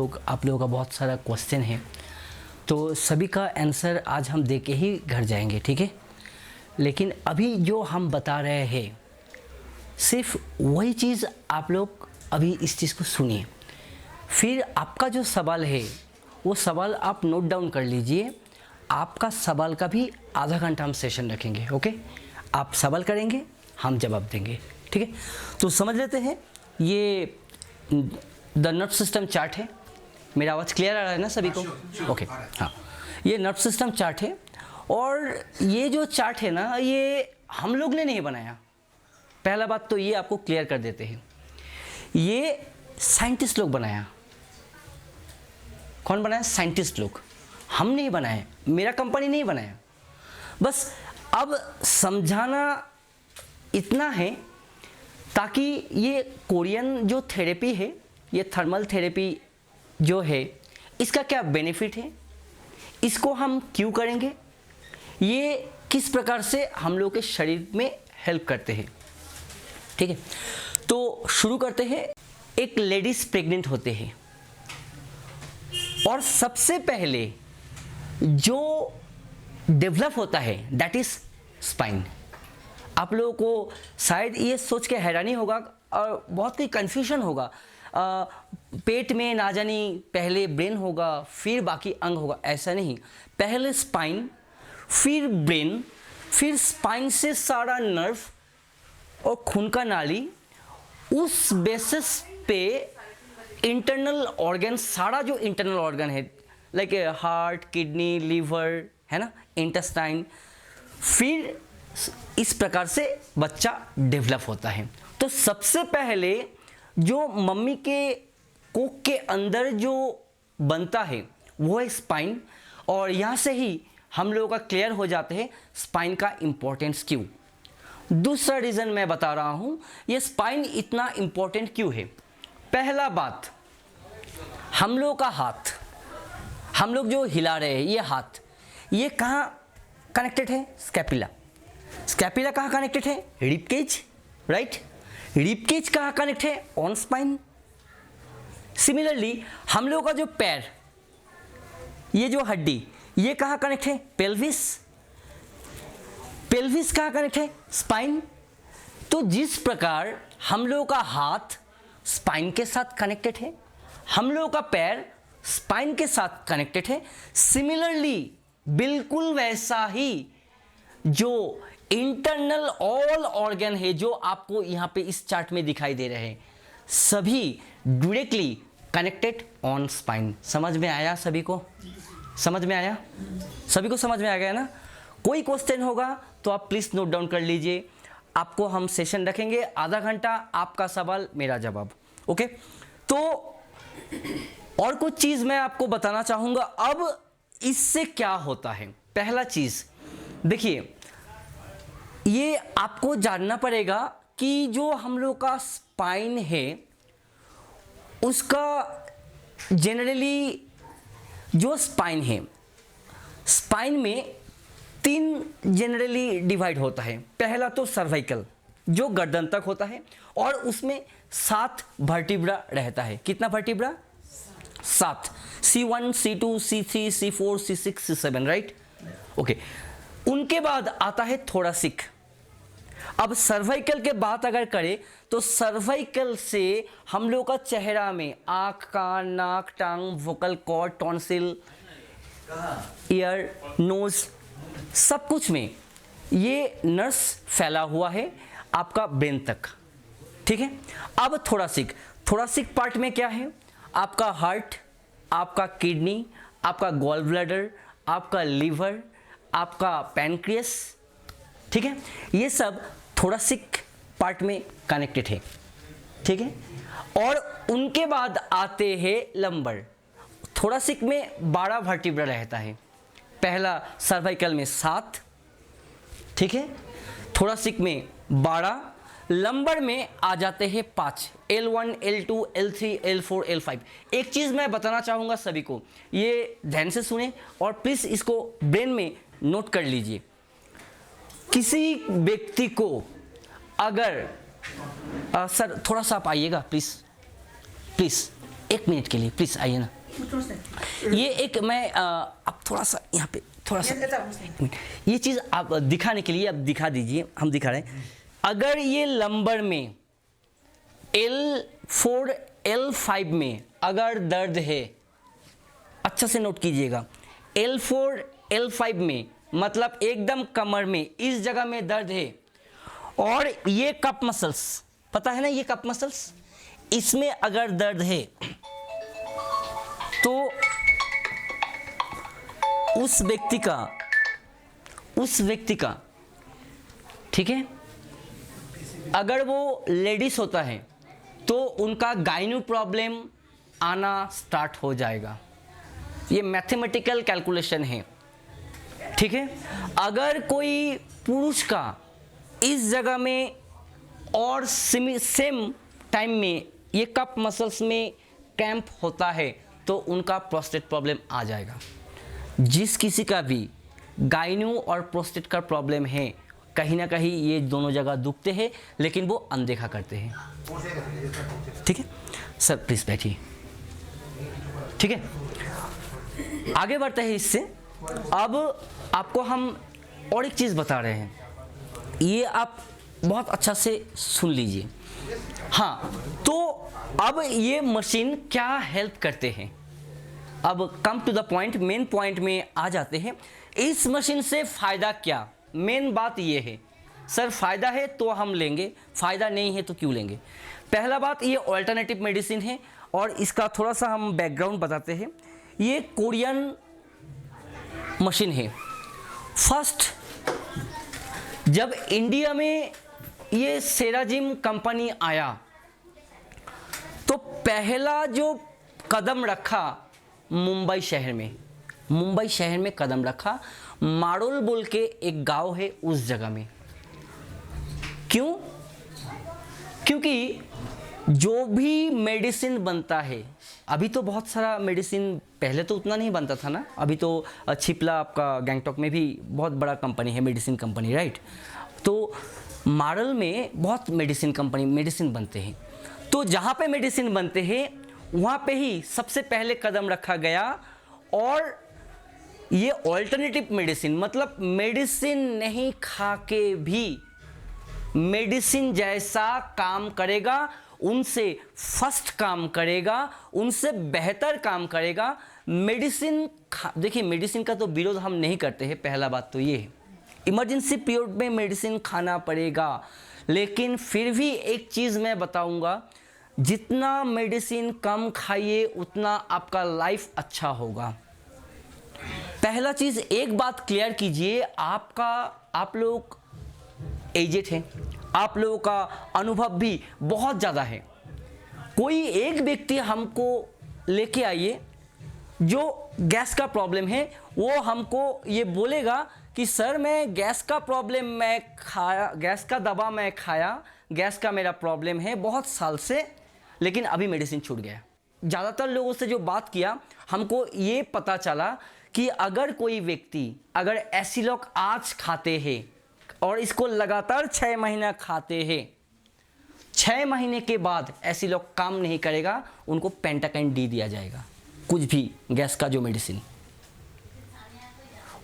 आप लोगों का बहुत सारा क्वेश्चन है, तो सभी का आंसर आज हम दे के ही घर जाएंगे, ठीक है। लेकिन अभी जो हम बता रहे हैं सिर्फ वही चीज़ आप लोग अभी इस चीज़ को सुनिए, फिर आपका जो सवाल है वो सवाल आप नोट डाउन कर लीजिए। आपका सवाल का भी आधा घंटा हम सेशन रखेंगे, ओके। आप सवाल करेंगे, हम जवाब देंगे, ठीक है। तो समझ लेते हैं, ये द नर्व सिस्टम चार्ट है। मेरा आवाज़ क्लियर आ रहा है ना सभी को? ओके, हाँ, ये नर्व सिस्टम चार्ट है। और ये जो चार्ट है ना, ये हम लोग ने नहीं बनाया। पहला बात तो ये आपको क्लियर कर देते हैं, ये साइंटिस्ट लोग बनाया। कौन बनाया? साइंटिस्ट लोग। हम नहीं बनाए, मेरा कंपनी नहीं बनाया। बस अब समझाना इतना है ताकि ये कोरियन जो थेरेपी है, ये थर्मल थेरेपी जो है, इसका क्या बेनिफिट है, इसको हम क्यों करेंगे, ये किस प्रकार से हम लोग के शरीर में हेल्प करते हैं, ठीक है। तो शुरू करते हैं। एक लेडीज प्रेग्नेंट होते हैं और सबसे पहले जो डेवलप होता है दैट इज स्पाइन। आप लोगों को शायद ये सोच के हैरानी होगा और बहुत ही कन्फ्यूजन होगा, पेट में ना जानी पहले ब्रेन होगा फिर बाकी अंग होगा। ऐसा नहीं, पहले स्पाइन फिर ब्रेन, फिर स्पाइन से सारा नर्व और खून का नाली, उस बेसिस पे इंटरनल ऑर्गन, सारा जो इंटरनल ऑर्गन है लाइक हार्ट, किडनी, लीवर, है ना, इंटेस्टाइन, फिर इस प्रकार से बच्चा डेवलप होता है। तो सबसे पहले जो मम्मी के कोख के अंदर जो बनता है वो है स्पाइन। और यहाँ से ही हम लोगों का क्लियर हो जाते हैं स्पाइन का इम्पोर्टेंस क्यों। दूसरा रीज़न मैं बता रहा हूँ ये स्पाइन इतना इम्पोर्टेंट क्यों है। पहला बात, हम लोगों का हाथ, हम लोग जो हिला रहे हैं ये हाथ, ये कहाँ कनेक्टेड है? स्कैपुला। स्कैपुला कहाँ कनेक्टेड है? Rib cage, right. Rib cage कहाँ कनेक्ट है? On spine. सिमिलरली हम लोगों का जो पैर, ये जो हड्डी, ये कहाँ कनेक्ट है? पेल्विस। पेल्विस कहाँ कनेक्ट है? स्पाइन। तो जिस प्रकार हम लोगों का हाथ स्पाइन के साथ कनेक्टेड है, हम लोगों का पैर स्पाइन के साथ कनेक्टेड है, सिमिलरली बिल्कुल वैसा ही जो इंटरनल ऑल ऑर्गन है जो आपको यहाँ पे इस चार्ट में दिखाई दे रहे हैं, सभी डायरेक्टली कनेक्टेड ऑन स्पाइन। समझ में आया सभी को? समझ में आया? सभी को समझ में आ गया ना? कोई क्वेश्चन होगा तो आप प्लीज़ नोट डाउन कर लीजिए। आपको हम सेशन रखेंगे आधा घंटा, आपका सवाल मेरा जवाब, ओके। तो और कुछ चीज़ मैं आपको बताना चाहूँगा। अब इससे क्या होता है, पहला चीज़ देखिए, ये आपको जानना पड़ेगा कि जो हम लोग का स्पाइन है उसका जनरली जो स्पाइन है, स्पाइन में 3 जनरली डिवाइड होता है। पहला तो सर्वाइकल जो गर्दन तक होता है और उसमें 7 वर्टिब्रा रहता है। कितना vertebra? 7। C1, C2, C3, C4, C6, C7, right, okay. उनके बाद आता है थोरासिक। अब सर्वाइकल के बात अगर करें तो सर्वाइकल से हम लोग का चेहरा में आँख, कान, नाक, टांग, vocal cord, tonsil, ear, nose, सब कुछ में ये नर्व्स फैला हुआ है आपका ब्रेन तक, ठीक है। अब थोरासिक, थोरासिक पार्ट में क्या है? आपका हार्ट, आपका किडनी, आपका गॉल ब्लैडर, आपका लीवर, आपका पैनक्रियस, ठीक है, ये सब थोरासिक पार्ट में कनेक्टेड है, ठीक है। और उनके बाद आते हैं लंबर। थोरासिक में 12 वर्टिब्रा रहता है। पहला सर्वाइकल में 7, ठीक है, थोरासिक में 12, लंबर में आ जाते हैं 5, L1, L2, L3, L4, L5। एक चीज़ मैं बताना चाहूँगा सभी को, ये ध्यान से सुने और प्लीज़ इसको ब्रेन में नोट कर लीजिए। किसी व्यक्ति को अगर सर थोड़ा सा आप आइएगा प्लीज़, प्लीज़ एक मिनट के लिए प्लीज़ आइए ना। ये एक मैं अब थोड़ा सा यहाँ पे थोड़ा सा ये चीज़ आप दिखाने के लिए अब दिखा दीजिए, हम दिखा रहे हैं। अगर ये लंबर में L4 L5 में अगर दर्द है, अच्छा से नोट कीजिएगा, L4 L5 में मतलब एकदम कमर में इस जगह में दर्द है, और ये कप मसल्स पता है ना, ये कप मसल्स, इसमें अगर दर्द है तो उस व्यक्ति का ठीक है, अगर वो लेडीज होता है तो उनका गाइनो प्रॉब्लम आना स्टार्ट हो जाएगा। ये मैथमेटिकल कैलकुलेशन है, ठीक है। अगर कोई पुरुष का इस जगह में और सेम टाइम में ये कप मसल्स में क्रैम्प होता है तो उनका प्रोस्टेट प्रॉब्लम आ जाएगा। जिस किसी का भी गाइनो और प्रोस्टेट का प्रॉब्लम है, कहीं ना कहीं ये दोनों जगह दुखते हैं, लेकिन वो अनदेखा करते हैं, ठीक है। सर प्लीज़ बैठिए, ठीक है। आगे बढ़ते हैं इससे। अब आपको हम और एक चीज़ बता रहे हैं, ये आप बहुत अच्छा से सुन लीजिए। हाँ, तो अब ये मशीन क्या हेल्प करते हैं, अब come to the point, main point में आ जाते हैं। इस मशीन से फ़ायदा क्या, मेन बात ये है। सर फ़ायदा है तो हम लेंगे, फ़ायदा नहीं है तो क्यों लेंगे। पहला बात, ये ऑल्टरनेटिव मेडिसिन है, और इसका थोड़ा सा हम बैकग्राउंड बताते हैं। ये कोरियन मशीन है। फर्स्ट जब इंडिया में ये सेराजिम कंपनी आया तो पहला जो कदम रखा मुंबई शहर में कदम रखा। मारोल बोल के एक गांव है उस जगह में। क्यों? क्योंकि जो भी मेडिसिन बनता है, अभी तो बहुत सारा मेडिसिन, पहले तो उतना नहीं बनता था ना, अभी तो छिपला आपका गैंगटॉक में भी बहुत बड़ा कंपनी है, मेडिसिन कंपनी, राइट। तो मारल में बहुत मेडिसिन बनते हैं। तो जहाँ पे मेडिसिन बनते हैं वहाँ पे ही सबसे पहले कदम रखा गया, और ये ऑल्टरनेटिव मेडिसिन, मतलब मेडिसिन नहीं खा के भी मेडिसिन जैसा काम करेगा, उनसे फर्स्ट काम करेगा, उनसे बेहतर काम करेगा। मेडिसिन देखिए, मेडिसिन का तो विरोध हम नहीं करते हैं, पहला बात तो ये है। इमरजेंसी पीरियड में मेडिसिन खाना पड़ेगा, लेकिन फिर भी एक चीज़ मैं बताऊंगा, जितना मेडिसिन कम खाइए उतना आपका लाइफ अच्छा होगा। पहला चीज़, एक बात क्लियर कीजिए, आप लोग एजेड हैं, आप लोगों का अनुभव भी बहुत ज़्यादा है। कोई एक व्यक्ति हमको लेके आइए जो गैस का प्रॉब्लम है, वो हमको ये बोलेगा कि सर मैं गैस का दवा मैं खाया, गैस का मेरा प्रॉब्लम है बहुत साल से, लेकिन अभी मेडिसिन छूट गया। ज़्यादातर लोगों से जो बात किया, हमको ये पता चला कि अगर कोई व्यक्ति अगर एसिलॉक आज खाते हैं और इसको लगातार 6 महीना खाते हैं, 6 महीने के बाद एसिलॉक काम नहीं करेगा, उनको पेंटाकाइन डी दिया जाएगा, कुछ भी गैस का जो मेडिसिन।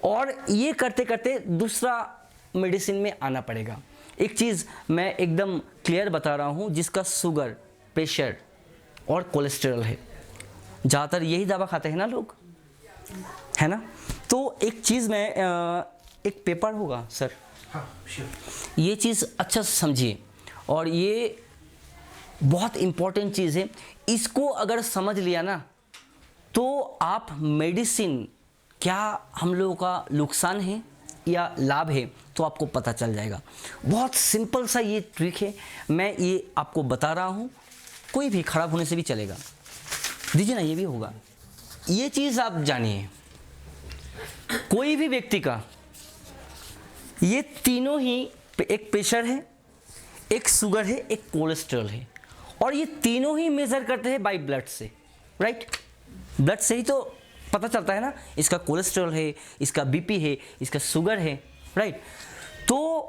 और ये करते करते दूसरा मेडिसिन में आना पड़ेगा। एक चीज़ मैं एकदम क्लियर बता रहा हूँ, जिसका शुगर, प्रेशर और कोलेस्ट्रॉल है, ज़्यादातर यही दवा खाते हैं ना लोग, है ना। तो एक चीज़ मैं एक पेपर होगा सर, हाँ, श्योर। ये चीज़ अच्छा से समझिए, और ये बहुत इम्पोर्टेंट चीज़ है। इसको अगर समझ लिया ना, तो आप मेडिसिन क्या हम लोगों का नुकसान है या लाभ है तो आपको पता चल जाएगा। बहुत सिंपल सा ये ट्रिक है, मैं ये आपको बता रहा हूँ, कोई भी खराब होने से भी चलेगा। दीजिए ना, ये भी होगा। ये चीज़ आप जानिए, कोई भी व्यक्ति का ये तीनों ही, एक प्रेशर है, एक शुगर है, एक कोलेस्ट्रॉल है, और ये तीनों ही मेज़र करते हैं बाय ब्लड से, राइट। ब्लड से ही तो पता चलता है ना, इसका कोलेस्ट्रॉल है, इसका बीपी है, इसका शुगर है, राइट। तो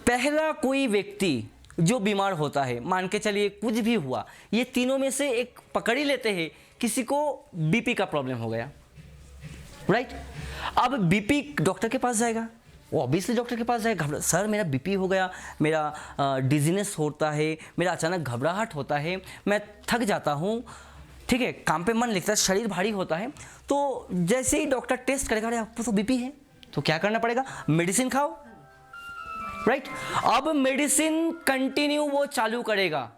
पहला कोई व्यक्ति जो बीमार होता है, मान के चलिए कुछ भी हुआ, ये तीनों में से एक पकड़ ही लेते हैं, किसी को बीपी का प्रॉब्लम हो गया, राइट। अब बीपी डॉक्टर के पास जाएगा, वो ऑब्वियसली डॉक्टर के पास जाएगा, सर मेरा बीपी हो गया, मेरा डिजीनेस होता है, मेरा अचानक घबराहट होता है, मैं थक जाता हूँ, ठीक है, काम पे मन लगता है, शरीर भारी होता है। तो जैसे ही डॉक्टर टेस्ट करेगा, अरे आपको तो बीपी है, तो क्या करना पड़ेगा, मेडिसिन खाओ, राइट। अब मेडिसिन कंटिन्यू वो चालू करेगा,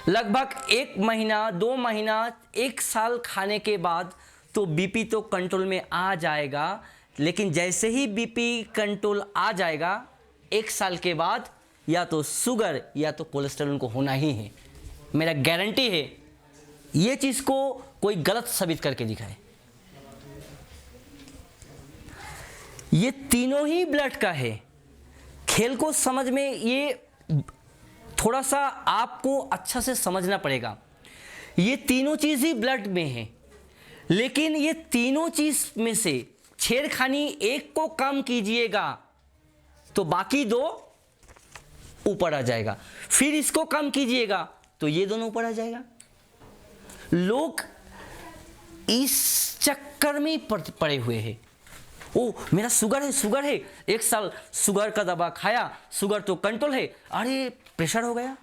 लगभग 1 महीना 2 महीना 1 साल खाने के बाद तो बीपी तो कंट्रोल में आ जाएगा। लेकिन जैसे ही बीपी कंट्रोल आ जाएगा 1 साल के बाद या तो शुगर या तो कोलेस्ट्रॉल उनको होना ही है, मेरा गारंटी है। ये चीज़ को कोई गलत साबित करके दिखाए। ये तीनों ही ब्लड का है। खेल को समझ में ये थोड़ा सा आपको अच्छा से समझना पड़ेगा। ये तीनों चीज़ ही ब्लड में है, लेकिन ये तीनों चीज़ में से छेड़खानी एक को कम कीजिएगा तो बाकी 2 ऊपर आ जाएगा, फिर इसको कम कीजिएगा तो ये दोनों ऊपर आ जाएगा। लोग इस चक्कर में पड़े हुए हैं। ओ मेरा शुगर है, 1 साल शुगर का दवा खाया, शुगर तो कंट्रोल है, अरे प्रेशर हो गया,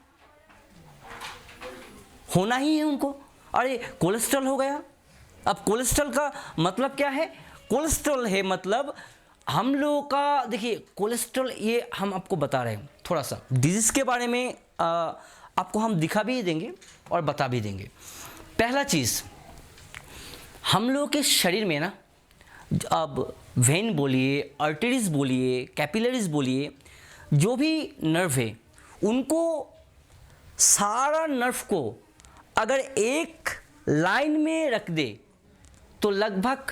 होना ही है उनको, अरे कोलेस्ट्रॉल हो गया। अब कोलेस्ट्रॉल का मतलब क्या है, कोलेस्ट्रॉल है मतलब हम लोगों का, देखिए कोलेस्ट्रॉल, ये हम आपको बता रहे हैं थोड़ा सा डिजीज़ के बारे में, आपको हम दिखा भी देंगे और बता भी देंगे। पहला चीज़, हम लोगों के शरीर में ना, अब वेन बोलिए, आर्टरीज बोलिए, कैपिलरीज बोलिए, जो भी नर्व है उनको, सारा नर्व को अगर एक लाइन में रख दे तो लगभग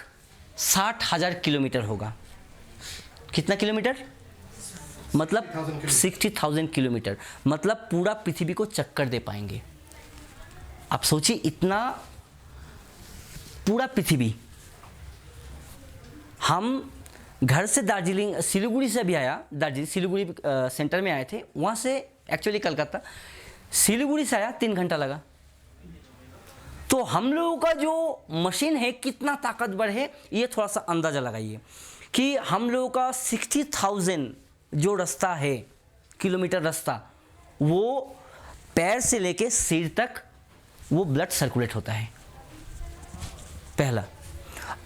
60,000 किलोमीटर होगा। कितना किलोमीटर, मतलब 60,000 किलोमीटर, मतलब पूरा पृथ्वी को चक्कर दे पाएंगे। आप सोचिए, इतना पूरा पृथ्वी। हम घर से दार्जिलिंग, सिलीगुड़ी से भी आया, दार्जिलिंग सिलीगुड़ी सेंटर में आए थे, वहाँ से एक्चुअली कलकत्ता, सिलीगुड़ी से आया 3 घंटा लगा। तो हम लोगों का जो मशीन है कितना ताकतवर है, ये थोड़ा सा अंदाज़ा लगाइए कि हम लोगों का 60,000 जो रास्ता है, किलोमीटर रास्ता, वो पैर से लेके सिर तक वो ब्लड सर्कुलेट होता है, पहला।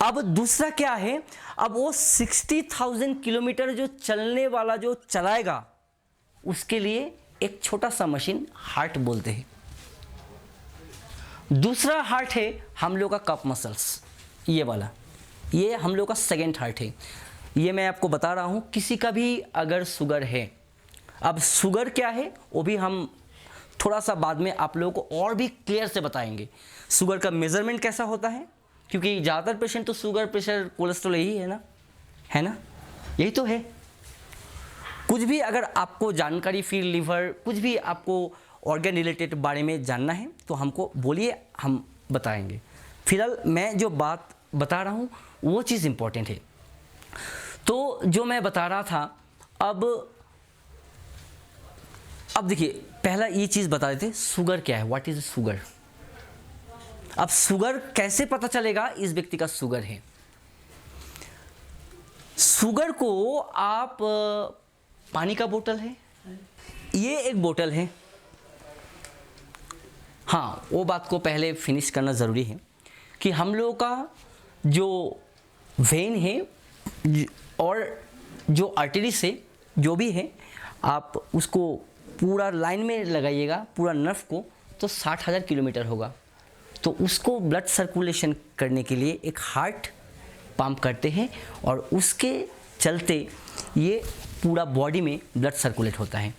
अब दूसरा क्या है, अब वो 60,000 किलोमीटर जो चलने वाला जो चलाएगा, उसके लिए एक छोटा सा मशीन हार्ट बोलते हैं। दूसरा हार्ट है हम लोग का कप मसल्स, ये वाला, ये हम लोग का सेकेंड हार्ट है। ये मैं आपको बता रहा हूँ, किसी का भी अगर शुगर है, अब शुगर क्या है वो भी हम थोड़ा सा बाद में आप लोगों को और भी क्लियर से बताएंगे। शुगर का मेज़रमेंट कैसा होता है, क्योंकि ज़्यादातर पेशेंट तो शुगर, प्रेशर, कोलेस्ट्रॉल यही है ना, यही तो है। कुछ भी अगर आपको जानकारी, फिर लीवर, कुछ भी आपको ऑर्गन रिलेटेड बारे में जानना है तो हमको बोलिए, हम बताएंगे। फिलहाल मैं जो बात बता रहा हूँ वो चीज़ इम्पोर्टेंट है। तो जो मैं बता रहा था, अब देखिए, पहला ये चीज़ बता देते, शुगर क्या है, व्हाट इज़ शुगर। अब शुगर कैसे पता चलेगा इस व्यक्ति का शुगर है। शुगर को आप, पानी का बोतल है, ये एक बोतल है, हाँ वो बात को पहले फिनिश करना ज़रूरी है कि हम लोगों का जो वेन है और जो आर्टरी से जो भी है, आप उसको पूरा लाइन में लगाइएगा, पूरा नर्व को, तो 60,000 किलोमीटर होगा। तो उसको ब्लड सर्कुलेशन करने के लिए एक हार्ट पंप करते हैं और उसके चलते ये पूरा बॉडी में ब्लड सर्कुलेट होता है।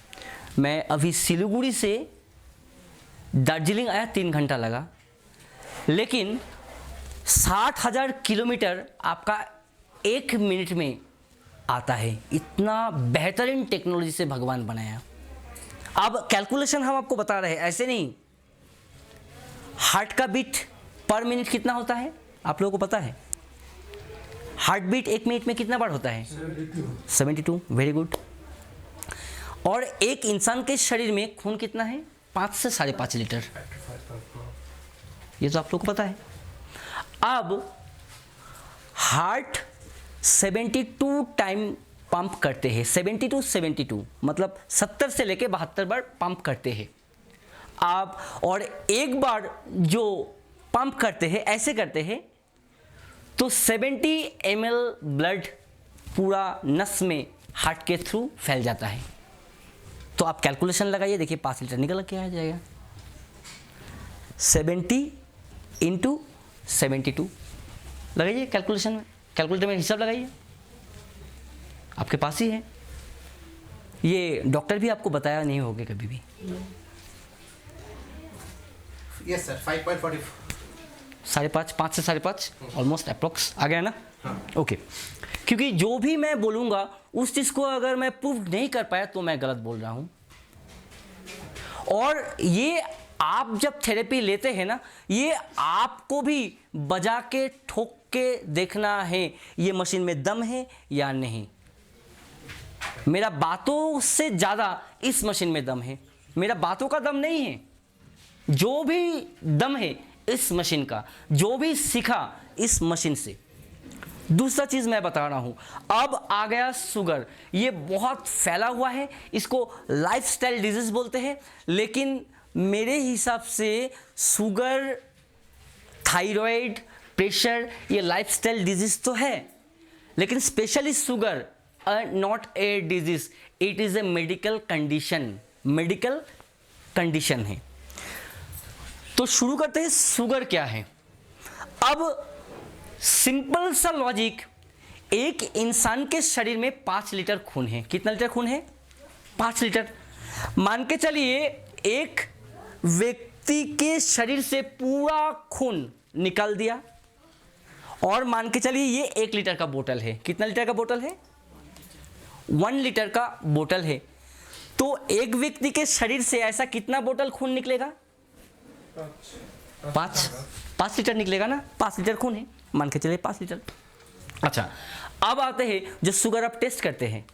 मैं अभी सिलीगुड़ी से दार्जिलिंग आया, 3 घंटा लगा, लेकिन 60,000 किलोमीटर आपका 1 मिनट में आता है। इतना बेहतरीन टेक्नोलॉजी से भगवान बनाया। अब कैलकुलेशन हम आपको बता रहे हैं, ऐसे नहीं। हार्ट का बीट पर मिनट कितना होता है आप लोगों को पता है? हार्ट बीट 1 मिनट में कितना बार होता है? 72। Very good. और एक इंसान के शरीर में खून कितना है? 5 से 5.5 लीटर। ये तो आप लोग को पता है। अब हार्ट 72 टाइम पंप करते हैं, 72 मतलब 70 से लेके 72 बार पंप करते हैं आप। और एक बार जो पंप करते हैं, ऐसे करते हैं, तो 70 ml ब्लड पूरा नस में हार्ट के थ्रू फैल जाता है। तो आप कैलकुलेशन लगाइए, देखिए 5 लीटर निकल के आ जाएगा। 70 × 72 लगाइए कैलकुलेशन में, कैलकुलेटर में हिसाब लगाइए, आपके पास ही है। ये डॉक्टर भी आपको बताया नहीं होगा कभी भी। Yes sir, 5.45। 5.5, 5 से 5.5 ऑलमोस्ट अप्रोक्स आ गया ना? ओके। क्योंकि जो भी मैं बोलूँगा उस चीज़ को अगर मैं प्रूव नहीं कर पाया तो मैं गलत बोल रहा हूँ। और ये आप जब थेरेपी लेते हैं ना, ये आपको भी बजा के ठोक के देखना है ये मशीन में दम है या नहीं। मेरा बातों से ज़्यादा इस मशीन में दम है, मेरा बातों का दम नहीं है। जो भी दम है इस मशीन का, जो भी सीखा इस मशीन से। दूसरा चीज़ मैं बता रहा हूँ, अब आ गया शुगर। ये बहुत फैला हुआ है, इसको लाइफस्टाइल डिजीज़ बोलते हैं, लेकिन मेरे हिसाब से शुगर, थायराइड, प्रेशर ये लाइफस्टाइल डिजीज़ तो है, लेकिन specially sugar not a disease, it is a medical condition. Medical condition है। तो शुरू करते हैं, शुगर क्या है। अब सिंपल सा लॉजिक, एक इंसान के शरीर में 5 लीटर खून है। कितना लीटर खून है? 5 लीटर। मान के चलिए एक व्यक्ति के शरीर से पूरा खून निकाल दिया, और मान के चलिए ये 1 लीटर का बोतल है। कितना लीटर का बोतल है? 1 लीटर का बोतल है। तो एक व्यक्ति के शरीर से ऐसा कितना बोतल खून निकलेगा? 5 लीटर निकलेगा ना? 5 लीटर खून है, मान के चलिए 5 लीटर। अच्छा, अब आते हैं जो शुगर आप टेस्ट करते हैं।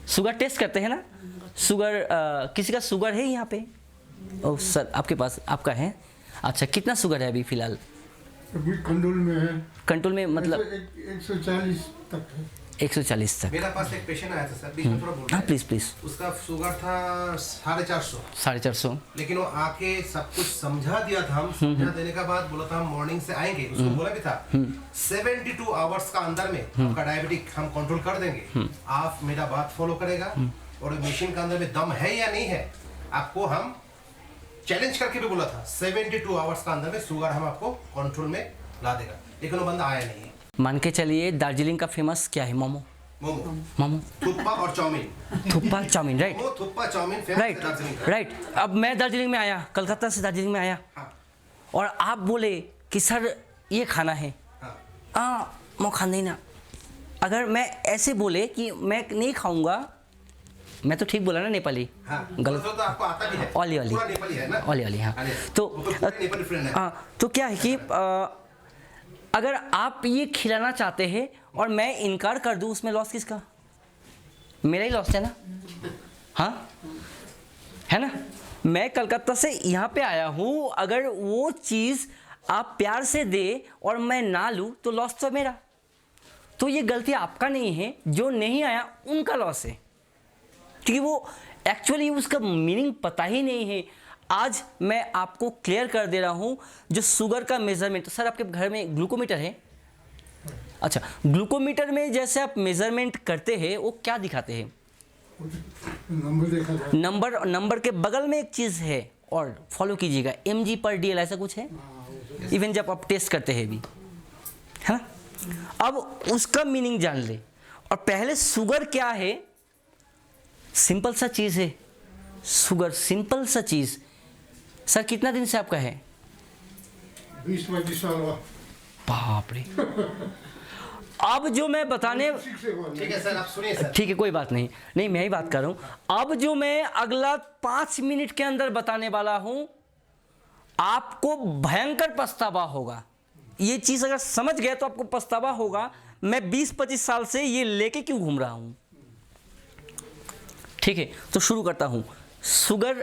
शुगर टेस्ट करते हैं ना? शुगर किसी का शुगर है यहाँ पे? ओह सर, आपके पास, आपका है? अच्छा, कितना शुगर है अभी फ़िलहाल? अभी कंट्रोल में है। कंट्रोल में मतलब 140 तक है। 140 तक। मेरा पास एक पेशेंट आया था सर, बीच में थोड़ा बोल रहा हाँ है। Please please. उसका शुगर था 450। 450। लेकिन वो आके सब कुछ समझा दिया था। हम समझा देने के बाद बोला था हम मॉर्निंग से आएंगे, उसको बोला भी था 72 आवर्स का अंदर में आपका डायबिटिक हम कंट्रोल कर देंगे। आप मेरा बात फॉलो करेगा, और मशीन के अंदर में दम है या नहीं है आपको हम चैलेंज करके भी बोला था 72 आवर्स का अंदर में शुगर हम आपको कंट्रोल में ला देगा, लेकिन वो बंदा आया नहीं है। मान के चलिए दार्जिलिंग का फेमस क्या है? मोमो। मोमो, थुप्पा और चाउमीन। Thukpa chowmein, right? वो थुप्पा चाउमीन फेमस है दार्जिलिंग का। राइट। अब मैं दार्जिलिंग में आया, कलकत्ता से दार्जिलिंग में आया, हाँ। और आप बोले कि सर ये खाना है, हाँ। मैं खा नहीं ना। अगर मैं ऐसे बोले कि मैं नहीं खाऊंगा, मैं तो ठीक बोला ना नेपाली? हाँ, गलत तो आपको आता भी है। ओली ओली, पूरा नेपाली है ना? ओली ओली, हाँ। तो नेपाली फ्रेंड है। हाँ, तो क्या है कि अगर आप ये खिलाना चाहते हैं और मैं इनकार कर दूं, उसमें लॉस किसका? मेरा ही लॉस है ना? हाँ, है ना? मैं कलकत्ता से यहाँ पे आया हूँ, अगर वो चीज़ आप प्यार से दे और मैं ना लूँ तो लॉस तो मेरा। तो ये गलती आपका नहीं है, जो नहीं आया उनका लॉस है, क्योंकि वो एक्चुअली उसका मीनिंग पता ही नहीं है। आज मैं आपको क्लियर कर दे रहा हूँ, जो शुगर का मेज़रमेंट, तो सर आपके घर में ग्लूकोमीटर है? अच्छा, ग्लूकोमीटर में जैसे आप मेज़रमेंट करते हैं वो क्या दिखाते हैं? नंबर देखा था। नंबर के बगल में एक चीज़ है, और फॉलो कीजिएगा, mg/dl ऐसा कुछ है, इवन जब आप टेस्ट करते हैं भी, है ना? अब उसका मीनिंग जान ले। और पहले शुगर क्या है? सिंपल सा चीज़ है शुगर, सिंपल सा चीज़। सर कितना दिन से आपका है? 20-25 साल हुआ। बाप रे। अब जो मैं बताने, ठीक है सर, आप सुनिए सर। ठीक है कोई बात नहीं, नहीं मैं ही बात कर रहा हूँ। अब जो मैं अगला 5 मिनट के अंदर बताने वाला हूँ, आपको भयंकर पछतावा होगा। ये चीज़ अगर समझ गए तो आपको पछतावा होगा, मैं 20-25 साल से ये लेके क्यों घूम रहा हूँ। ठीक है, तो शुरू करता हूँ। शुगर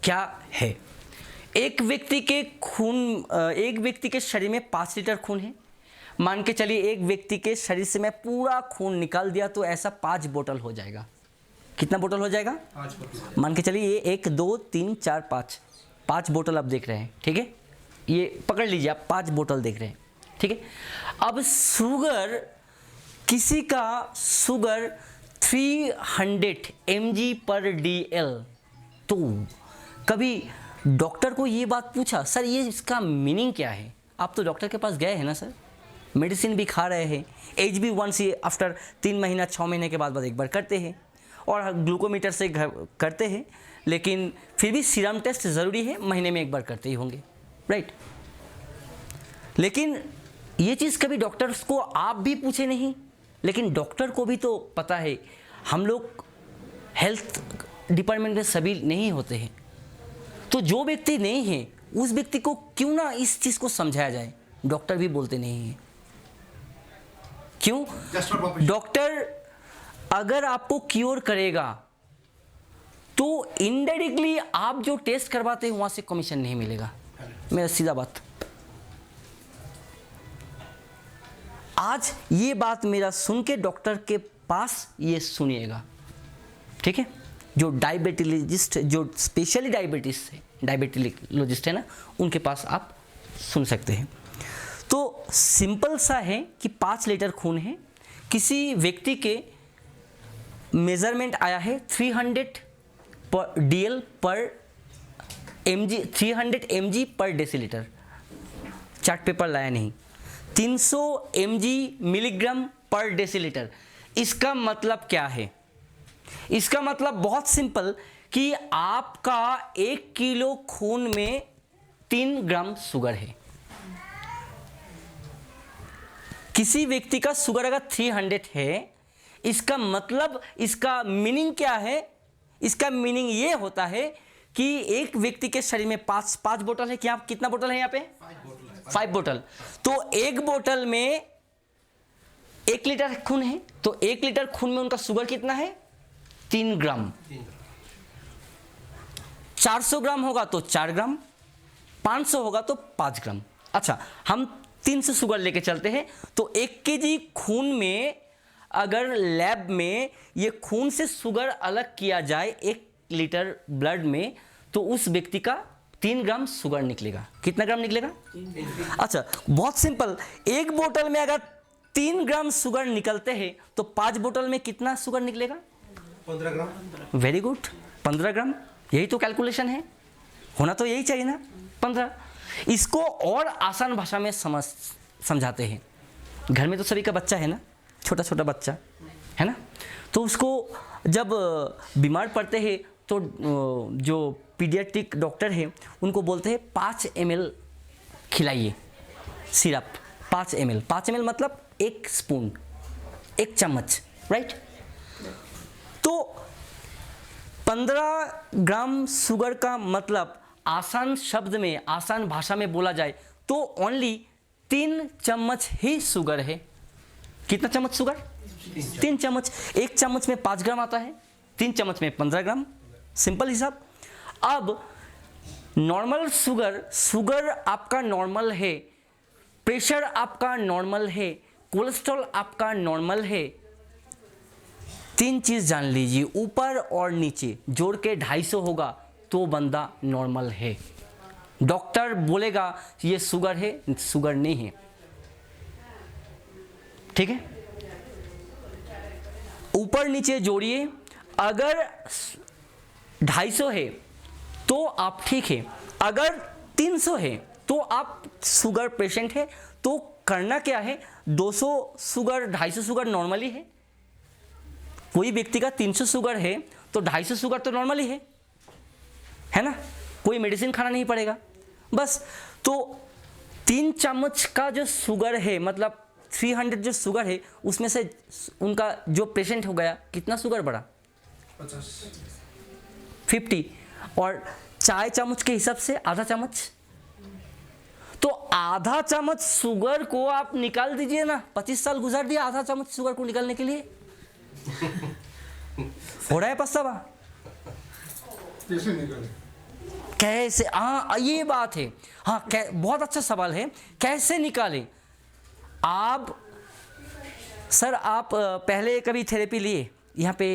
क्या है? एक व्यक्ति के शरीर में 5 लीटर खून है। मान के चलिए एक व्यक्ति के शरीर से मैं पूरा खून निकाल दिया तो ऐसा 5 बोतल हो जाएगा। कितना बोतल हो जाएगा? 5 बोतल। मान के चलिए ये 1 2 3 4 5 बोतल आप देख रहे हैं, ठीक है, ये पकड़ लीजिए आप 5 बोतल देख रहे हैं, ठीक है। अब शुगर, किसी का शुगर 300 mg/dl, तो कभी डॉक्टर को ये बात पूछा, सर ये इसका मीनिंग क्या है? आप तो डॉक्टर के पास गए हैं ना सर, मेडिसिन भी खा रहे हैं, HB1C आफ्टर 3 महीना 6 महीने के बाद एक बार करते हैं और ग्लूकोमीटर से करते हैं, लेकिन फिर भी सीरम टेस्ट ज़रूरी है, महीने में एक बार करते ही होंगे, राइट। लेकिन ये चीज़ कभी डॉक्टर्स को आप भी पूछे नहीं, लेकिन डॉक्टर को भी तो पता है। हम लोग हेल्थ डिपार्टमेंट में सभी नहीं होते हैं, तो जो व्यक्ति नहीं है उस व्यक्ति को क्यों ना इस चीज़ को समझाया जाए। डॉक्टर भी बोलते नहीं हैं, क्यों? डॉक्टर अगर आपको क्योर करेगा तो इनडायरेक्टली आप जो टेस्ट करवाते हैं वहां से कमीशन नहीं मिलेगा। मेरा सीधा बात, आज ये बात मेरा सुन के डॉक्टर के पास ये सुनिएगा, ठीक है। जो डायबिटोलॉजिस्ट, जो स्पेशली डायबिटोलॉजिस्ट है ना, उनके पास आप सुन सकते हैं। तो सिंपल सा है कि 5 लीटर खून है, किसी व्यक्ति के मेजरमेंट आया है 300 DL पर mg, 300 mg पर डेसीलीटर, चार्ट पेपर लाया नहीं, 300 mg मिलीग्राम पर डेसीलीटर। इसका मतलब क्या है? इसका मतलब बहुत सिंपल कि आपका 1 किलो खून में 3 ग्राम शुगर है। किसी व्यक्ति का शुगर अगर 300 है, इसका मतलब, इसका मीनिंग क्या है? इसका मीनिंग ये होता है कि एक व्यक्ति के शरीर में 5 बोतल है। क्या, कितना बोतल है यहाँ पे? 5 बोतल। तो एक बोतल में 1 लीटर खून है, तो 1 लीटर खून में उनका शुगर कितना है? 3 ग्राम। 400 ग्राम होगा तो 4 ग्राम, 500 होगा तो 5 ग्राम। अच्छा, हम 300 शुगर लेके चलते हैं, तो 1 केजी खून में अगर लैब में ये खून से शुगर अलग किया जाए 1 लीटर ब्लड में, तो उस व्यक्ति का 3 ग्राम शुगर निकलेगा। कितना ग्राम निकलेगा? अच्छा, बहुत सिंपल, एक बोतल में अगर 3 ग्राम शुगर निकलते हैं तो 5 बोतल में कितना शुगर निकलेगा? 15 ग्राम। वेरी गुड, 15 ग्राम। यही तो कैलकुलेशन है, होना तो यही चाहिए ना, 15। इसको और आसान भाषा में समझाते हैं। घर में तो सभी का बच्चा है ना, छोटा छोटा बच्चा है ना, तो उसको जब बीमार पड़ते हैं तो जो पीडियाट्रिक डॉक्टर है उनको बोलते हैं 5 ml खिलाइए सिरप। 5 ml मतलब 1 स्पून, 1 चम्मच, राइट। तो 15 ग्राम शुगर का मतलब आसान शब्द में, आसान भाषा में बोला जाए तो ओनली 3 चम्मच ही शुगर है। कितना चम्मच शुगर? 3 चम्मच। 1 चम्मच में 5 ग्राम आता है, 3 चम्मच में 15 ग्राम, सिंपल हिसाब। अब नॉर्मल शुगर आपका नॉर्मल है, प्रेशर आपका नॉर्मल है, कोलेस्ट्रॉल आपका नॉर्मल है। 3 चीज जान लीजिए, ऊपर और नीचे जोड़ के 250 होगा तो बंदा नॉर्मल है। डॉक्टर बोलेगा ये शुगर है, शुगर नहीं है, ठीक है। ऊपर नीचे जोड़िए, अगर 250 है तो आप ठीक है, अगर 300 है तो आप शुगर पेशेंट है। तो करना क्या है, 200 शुगर, 250 शुगर नॉर्मली है। कोई व्यक्ति का 300 शुगर है तो 250 शुगर तो नॉर्मली है ना, कोई मेडिसिन खाना नहीं पड़ेगा बस। तो 3 चम्मच का जो शुगर है, मतलब 300 जो शुगर है, उसमें से उनका जो पेशेंट हो गया, कितना शुगर बढ़ा? 50। और चाय चम्मच के हिसाब से आधा चम्मच, तो आधा चम्मच शुगर को आप निकाल दीजिए ना। 25 साल गुजार दिया आधा चम्मच शुगर को निकालने के लिए। हो रहा है पछतावा? कैसे निकले? कैसे, हाँ ये बात है, हाँ बहुत अच्छा सवाल है, कैसे निकालें आप। सर आप पहले कभी थेरेपी लिए, यहाँ पे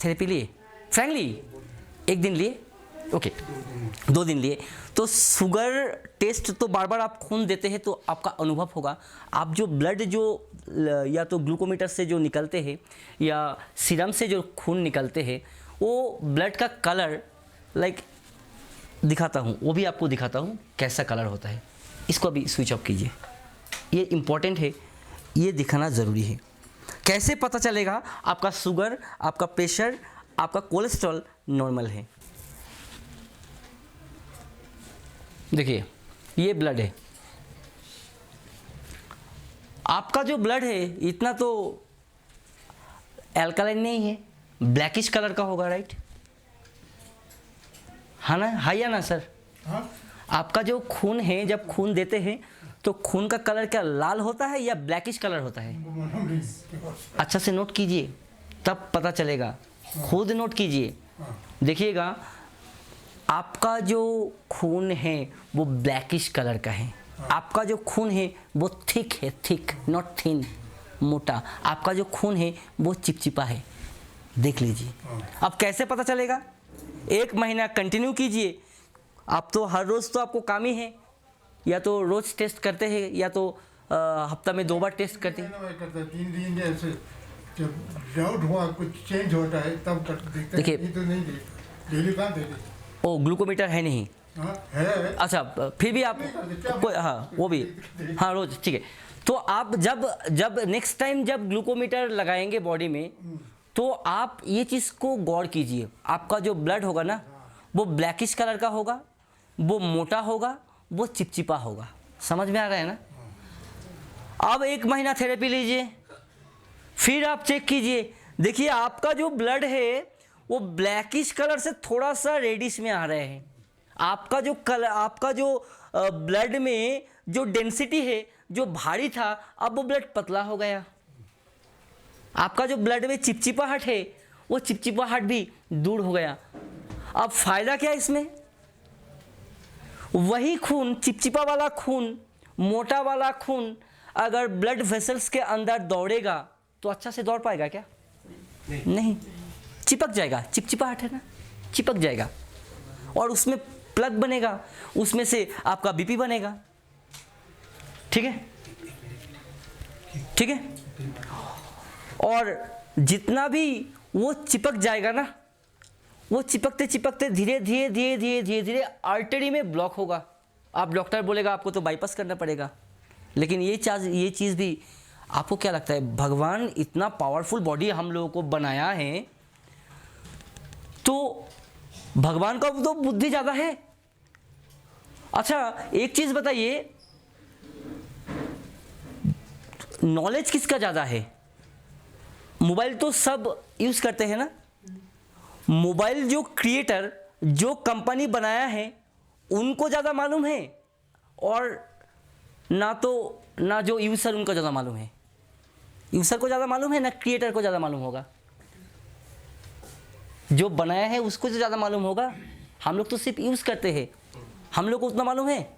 थेरेपी लिए फ्रैंकली? एक दिन लिए, ओके 2 दिन लिए। तो शुगर टेस्ट तो बार बार आप खून देते हैं तो आपका अनुभव होगा, आप जो ब्लड जो या तो ग्लूकोमीटर से जो निकलते हैं या सीरम से जो खून निकलते हैं, वो ब्लड का कलर लाइक दिखाता हूँ, वो भी आपको दिखाता हूँ कैसा कलर होता है। इसको अभी स्विच ऑफ कीजिए, ये इम्पॉर्टेंट है, ये दिखाना ज़रूरी है। कैसे पता चलेगा आपका शुगर, आपका प्रेशर, आपका कोलेस्ट्रॉल नॉर्मल है? देखिए ये ब्लड है, आपका जो ब्लड है इतना तो एल्कालाइन नहीं है, ब्लैकिश कलर का होगा, राइट? हाँ ना, है या ना सर? हाँ, आपका जो खून है, जब खून देते हैं तो खून का कलर क्या लाल होता है या ब्लैकिश कलर होता है? वो मालूम नहीं। अच्छा से नोट कीजिए, तब पता चलेगा, खुद नोट कीजिए, देखिएगा आपका जो खून है वो ब्लैकिश कलर का है, आपका जो खून है वो थिक है, थिक नॉट थिन, मोटा। आपका जो खून है वो चिपचिपा है, देख लीजिए। अब कैसे पता चलेगा? 1 महीना कंटिन्यू कीजिए। आप तो हर रोज़ तो आपको काम ही है, या तो रोज़ टेस्ट करते हैं या तो हफ्ता में 2 बार टेस्ट करते हैं। मैं करता 3 दिन ऐसे जब डाउट हुआ कुछ चेंज होता है तब कर देखते हैं, देखिए- नहीं तो नहीं देखते, डेली कहाँ देखते? ओ ग्लूकोमीटर है नहीं? हाँ है। अच्छा फिर भी आप कोई, हाँ वो भी, हाँ रोज, ठीक है। तो आप जब नेक्स्ट टाइम जब ग्लूकोमीटर लगाएंगे बॉडी में, तो आप ये चीज़ को गौर कीजिए, आपका जो ब्लड होगा ना वो ब्लैकिश कलर का होगा, वो मोटा होगा, वो चिपचिपा होगा। समझ में आ रहा है ना? अब 1 महीना थेरेपी लीजिए, फिर आप चेक कीजिए, देखिए आपका जो ब्लड है वो ब्लैकिश कलर से थोड़ा सा रेडिश में आ रहे हैं। आपका जो कलर, आपका जो ब्लड में जो डेंसिटी है, जो भारी था, अब वो ब्लड पतला हो गया। आपका जो ब्लड में चिपचिपाहट है, वो चिपचिपाहट भी दूर हो गया। अब फायदा क्या है इसमें? वही खून, चिपचिपा वाला खून, मोटा वाला खून अगर ब्लड वेसल्स के अंदर दौड़ेगा तो अच्छा से दौड़ पाएगा क्या? नहीं, चिपक जाएगा, चिपचिपाहट है ना, चिपक जाएगा, और उसमें प्लग बनेगा, उसमें से आपका बीपी बनेगा। ठीक है, ठीक है। और जितना भी वो चिपक जाएगा ना, वो चिपकते चिपकते धीरे धीरे धीरे धीरे धीरे धीरे आर्टरी में ब्लॉक होगा। आप डॉक्टर बोलेगा आपको तो बाईपास करना पड़ेगा, लेकिन ये चीज़ भी, आपको क्या लगता है, भगवान इतना पावरफुल बॉडी हम लोगों को बनाया है, तो भगवान का तो बुद्धि ज़्यादा है। अच्छा एक चीज़ बताइए, नॉलेज किसका ज़्यादा है? मोबाइल तो सब यूज़ करते हैं ना, मोबाइल जो क्रिएटर, जो कंपनी बनाया है, उनको ज़्यादा मालूम है, और ना जो यूज़र उनको ज़्यादा मालूम है। यूज़र को ज़्यादा मालूम है ना क्रिएटर को ज़्यादा मालूम होगा? जो बनाया है उसको ज़्यादा मालूम होगा। हम लोग तो सिर्फ यूज़ करते हैं, हम लोग को उतना मालूम है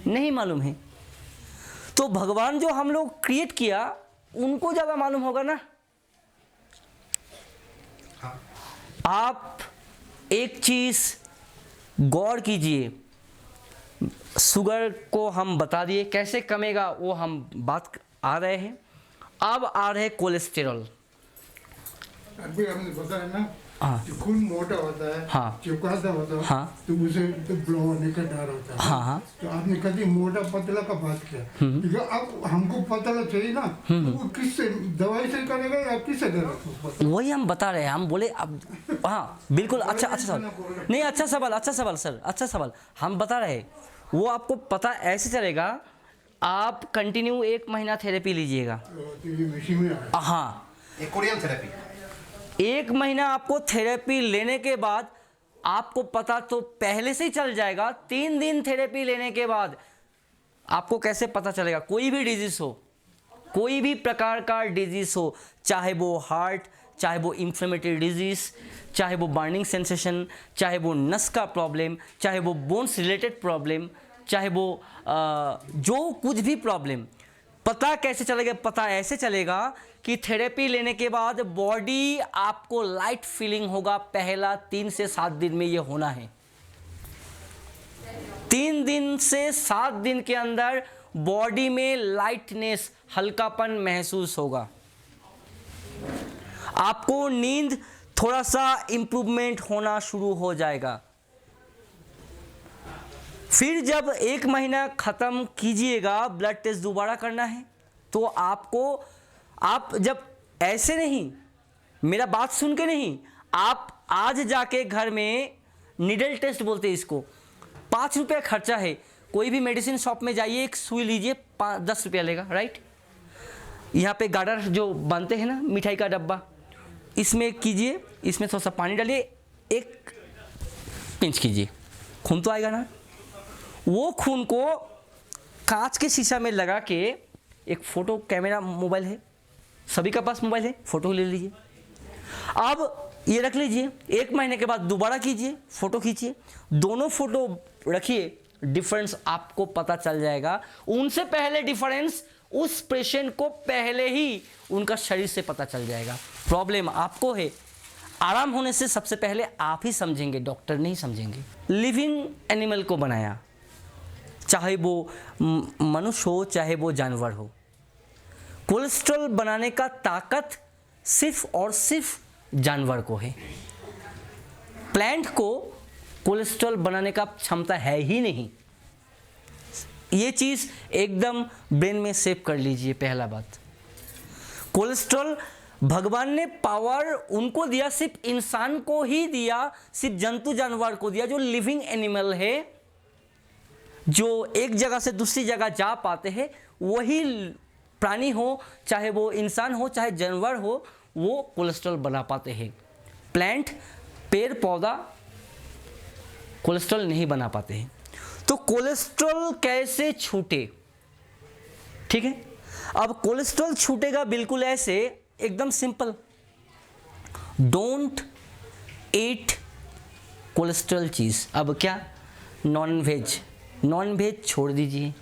नहीं मालूम है। तो भगवान जो हम लोग क्रिएट किया उनको ज़्यादा मालूम होगा ना। आप एक चीज़ गौर कीजिए, शुगर को हम बता दिए कैसे कमेगा, वो हम बात आ रहे हैं। अब आ रहे कोलेस्टेरॉल। अभी हमने बताया ना, हाँ। जो खून मोटा होता है, हाँ। चिपकाता होता है, हाँ। तो उसे तो ब्लॉक होने का डर होता है। हाँ, हाँ। तो आपने कभी मोटा पतला का बात किया, क्योंकि अब हमको पतला चाहिए ना, तो वो किससे, दवाई से करेगा या किससे करेगा? वही हम बता रहे हैं, हम बोले अब, हाँ बिल्कुल, अच्छा सवाल, नहीं अच्छा सवाल सर, अच्छा सवाल। हम बता रहे हैं, वो आपको पता ऐसे चलेगा, आप कंटिन्यू 1 महीना थेरेपी लीजिएगा। तो ये मशीन में आया। हाँ, कोरियन थेरेपी 1 महीना आपको थेरेपी लेने के बाद आपको पता तो पहले से ही चल जाएगा। 3 दिन थेरेपी लेने के बाद आपको कैसे पता चलेगा? कोई भी डिजीज़ हो, कोई भी प्रकार का डिजीज़ हो, चाहे वो हार्ट, चाहे वो इन्फ्लेमेटरी डिजीज़, चाहे वो बर्निंग सेंसेशन, चाहे वो नस का प्रॉब्लम, चाहे वो बोन्स रिलेटेड प्रॉब्लम, चाहे वो जो कुछ भी प्रॉब्लम, पता कैसे चलेगा? पता ऐसे चलेगा कि थेरेपी लेने के बाद बॉडी आपको लाइट फीलिंग होगा। पहला 3 से 7 दिन में ये होना है। 3 दिन से 7 दिन के अंदर बॉडी में लाइटनेस, हल्कापन महसूस होगा। आपको नींद थोड़ा सा इंप्रूवमेंट होना शुरू हो जाएगा। फिर जब 1 महीना ख़त्म कीजिएगा, ब्लड टेस्ट दोबारा करना है, तो आप जब ऐसे नहीं, मेरा बात सुन के नहीं, आप आज जाके घर में निडल टेस्ट बोलते हैं इसको, 5 रुपये खर्चा है। कोई भी मेडिसिन शॉप में जाइए, एक सुई लीजिए, 10 रुपया लेगा, राइट? यहाँ पे गार्डर जो बनते हैं ना, मिठाई का डब्बा, इसमें कीजिए, इसमें थोड़ा सा पानी डालिए, एक पिंच कीजिए, खून तो आएगा ना। वो खून को कांच के शीशा में लगा के, एक फ़ोटो कैमरा, मोबाइल है, सभी के पास मोबाइल है, फ़ोटो ले लीजिए। अब ये रख लीजिए, 1 महीने के बाद दोबारा कीजिए, फ़ोटो खींचिए, दोनों फ़ोटो रखिए, डिफरेंस आपको पता चल जाएगा। उनसे पहले डिफरेंस उस पेशेंट को पहले ही उनका शरीर से पता चल जाएगा। प्रॉब्लम आपको है, आराम होने से सबसे पहले आप ही समझेंगे, डॉक्टर नहीं समझेंगे। लिविंग एनिमल को बनाया, चाहे वो मनुष्य हो चाहे वो जानवर हो। कोलेस्ट्रॉल बनाने का ताकत सिर्फ और सिर्फ जानवर को है। प्लांट को कोलेस्ट्रॉल बनाने का क्षमता है ही नहीं। ये चीज़ एकदम ब्रेन में सेव कर लीजिए। पहला बात, कोलेस्ट्रॉल भगवान ने पावर उनको दिया, सिर्फ इंसान को ही दिया, सिर्फ जंतु जानवर को दिया। जो लिविंग एनिमल है, जो एक जगह से दूसरी जगह जा पाते हैं, वही प्राणी हो, चाहे वो इंसान हो चाहे जानवर हो, वो कोलेस्ट्रॉल बना पाते हैं। प्लांट, पेड़ पौधा कोलेस्ट्रॉल नहीं बना पाते हैं। तो कोलेस्ट्रॉल कैसे छूटे? ठीक है, अब कोलेस्ट्रॉल छूटेगा बिल्कुल ऐसे, एकदम सिंपल। डोंट ईट कोलेस्ट्रॉल चीज़। अब क्या? नॉन वेज छोड़ दीजिए।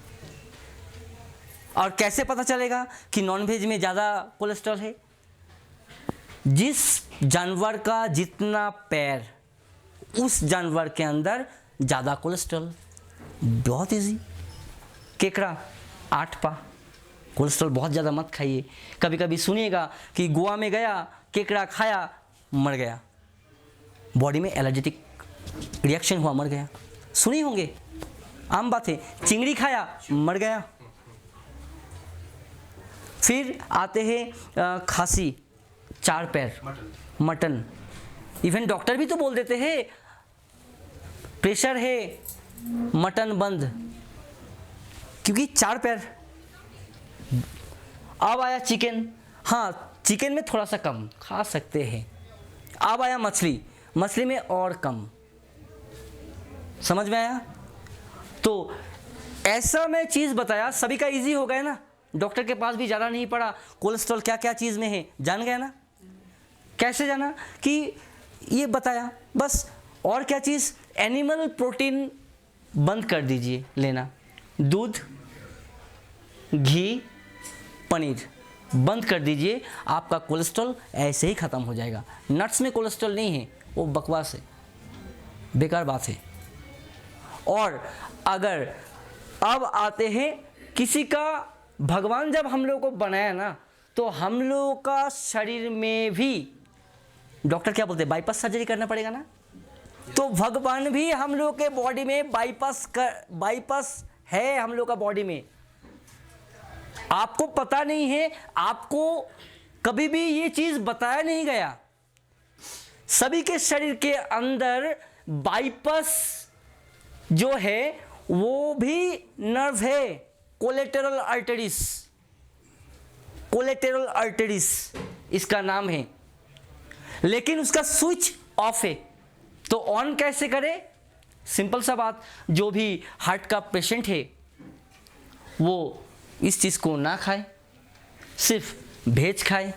और कैसे पता चलेगा कि नॉन वेज में ज़्यादा कोलेस्ट्रॉल है? जिस जानवर का जितना पैर, उस जानवर के अंदर ज़्यादा कोलेस्ट्रॉल। बहुत इजी। केकड़ा 8 पा, कोलेस्ट्रॉल बहुत ज़्यादा मत खाइए। कभी कभी सुनिएगा कि गोवा में गया, केकड़ा खाया, मर गया, बॉडी में एलर्जेटिक रिएक्शन हुआ, मर गया। सुनी होंगे, आम बात है। चिंगड़ी खाया, मर गया। फिर आते हैं खांसी, 4 पैर, मटन। इवन डॉक्टर भी तो बोल देते हैं प्रेशर है, मटन बंद, क्योंकि 4 पैर। अब आया चिकन, हाँ चिकन में थोड़ा सा कम खा सकते हैं। अब आया मछली, मछली में और कम। समझ में आया? तो ऐसा मैं चीज़ बताया, सभी का इजी हो गया ना। डॉक्टर के पास भी जाना नहीं पड़ा। कोलेस्ट्रॉल क्या क्या चीज़ में है जान गया ना। कैसे जाना? कि ये बताया बस। और क्या चीज़? एनिमल प्रोटीन बंद कर दीजिए लेना। दूध, घी, पनीर बंद कर दीजिए, आपका कोलेस्ट्रॉल ऐसे ही ख़त्म हो जाएगा। नट्स में कोलेस्ट्रॉल नहीं है, वो बकवास है, बेकार बात है। और अगर अब आते हैं किसी का, भगवान जब हम लोग को बनाया ना, तो हम लोग का शरीर में भी, डॉक्टर क्या बोलते हैं, बाईपास सर्जरी करना पड़ेगा ना। तो भगवान भी हम लोग के बॉडी में बाईपास है हम लोग का बॉडी में। आपको पता नहीं है, आपको कभी भी ये चीज़ बताया नहीं गया। सभी के शरीर के अंदर बाईपास जो है वो भी नर्व है, कोलेटरल आर्टरीज इसका नाम है, लेकिन उसका स्विच ऑफ है। तो ऑन कैसे करें? सिंपल सा बात, जो भी हार्ट का पेशेंट है वो इस चीज़ को ना खाए, सिर्फ वेज खाए।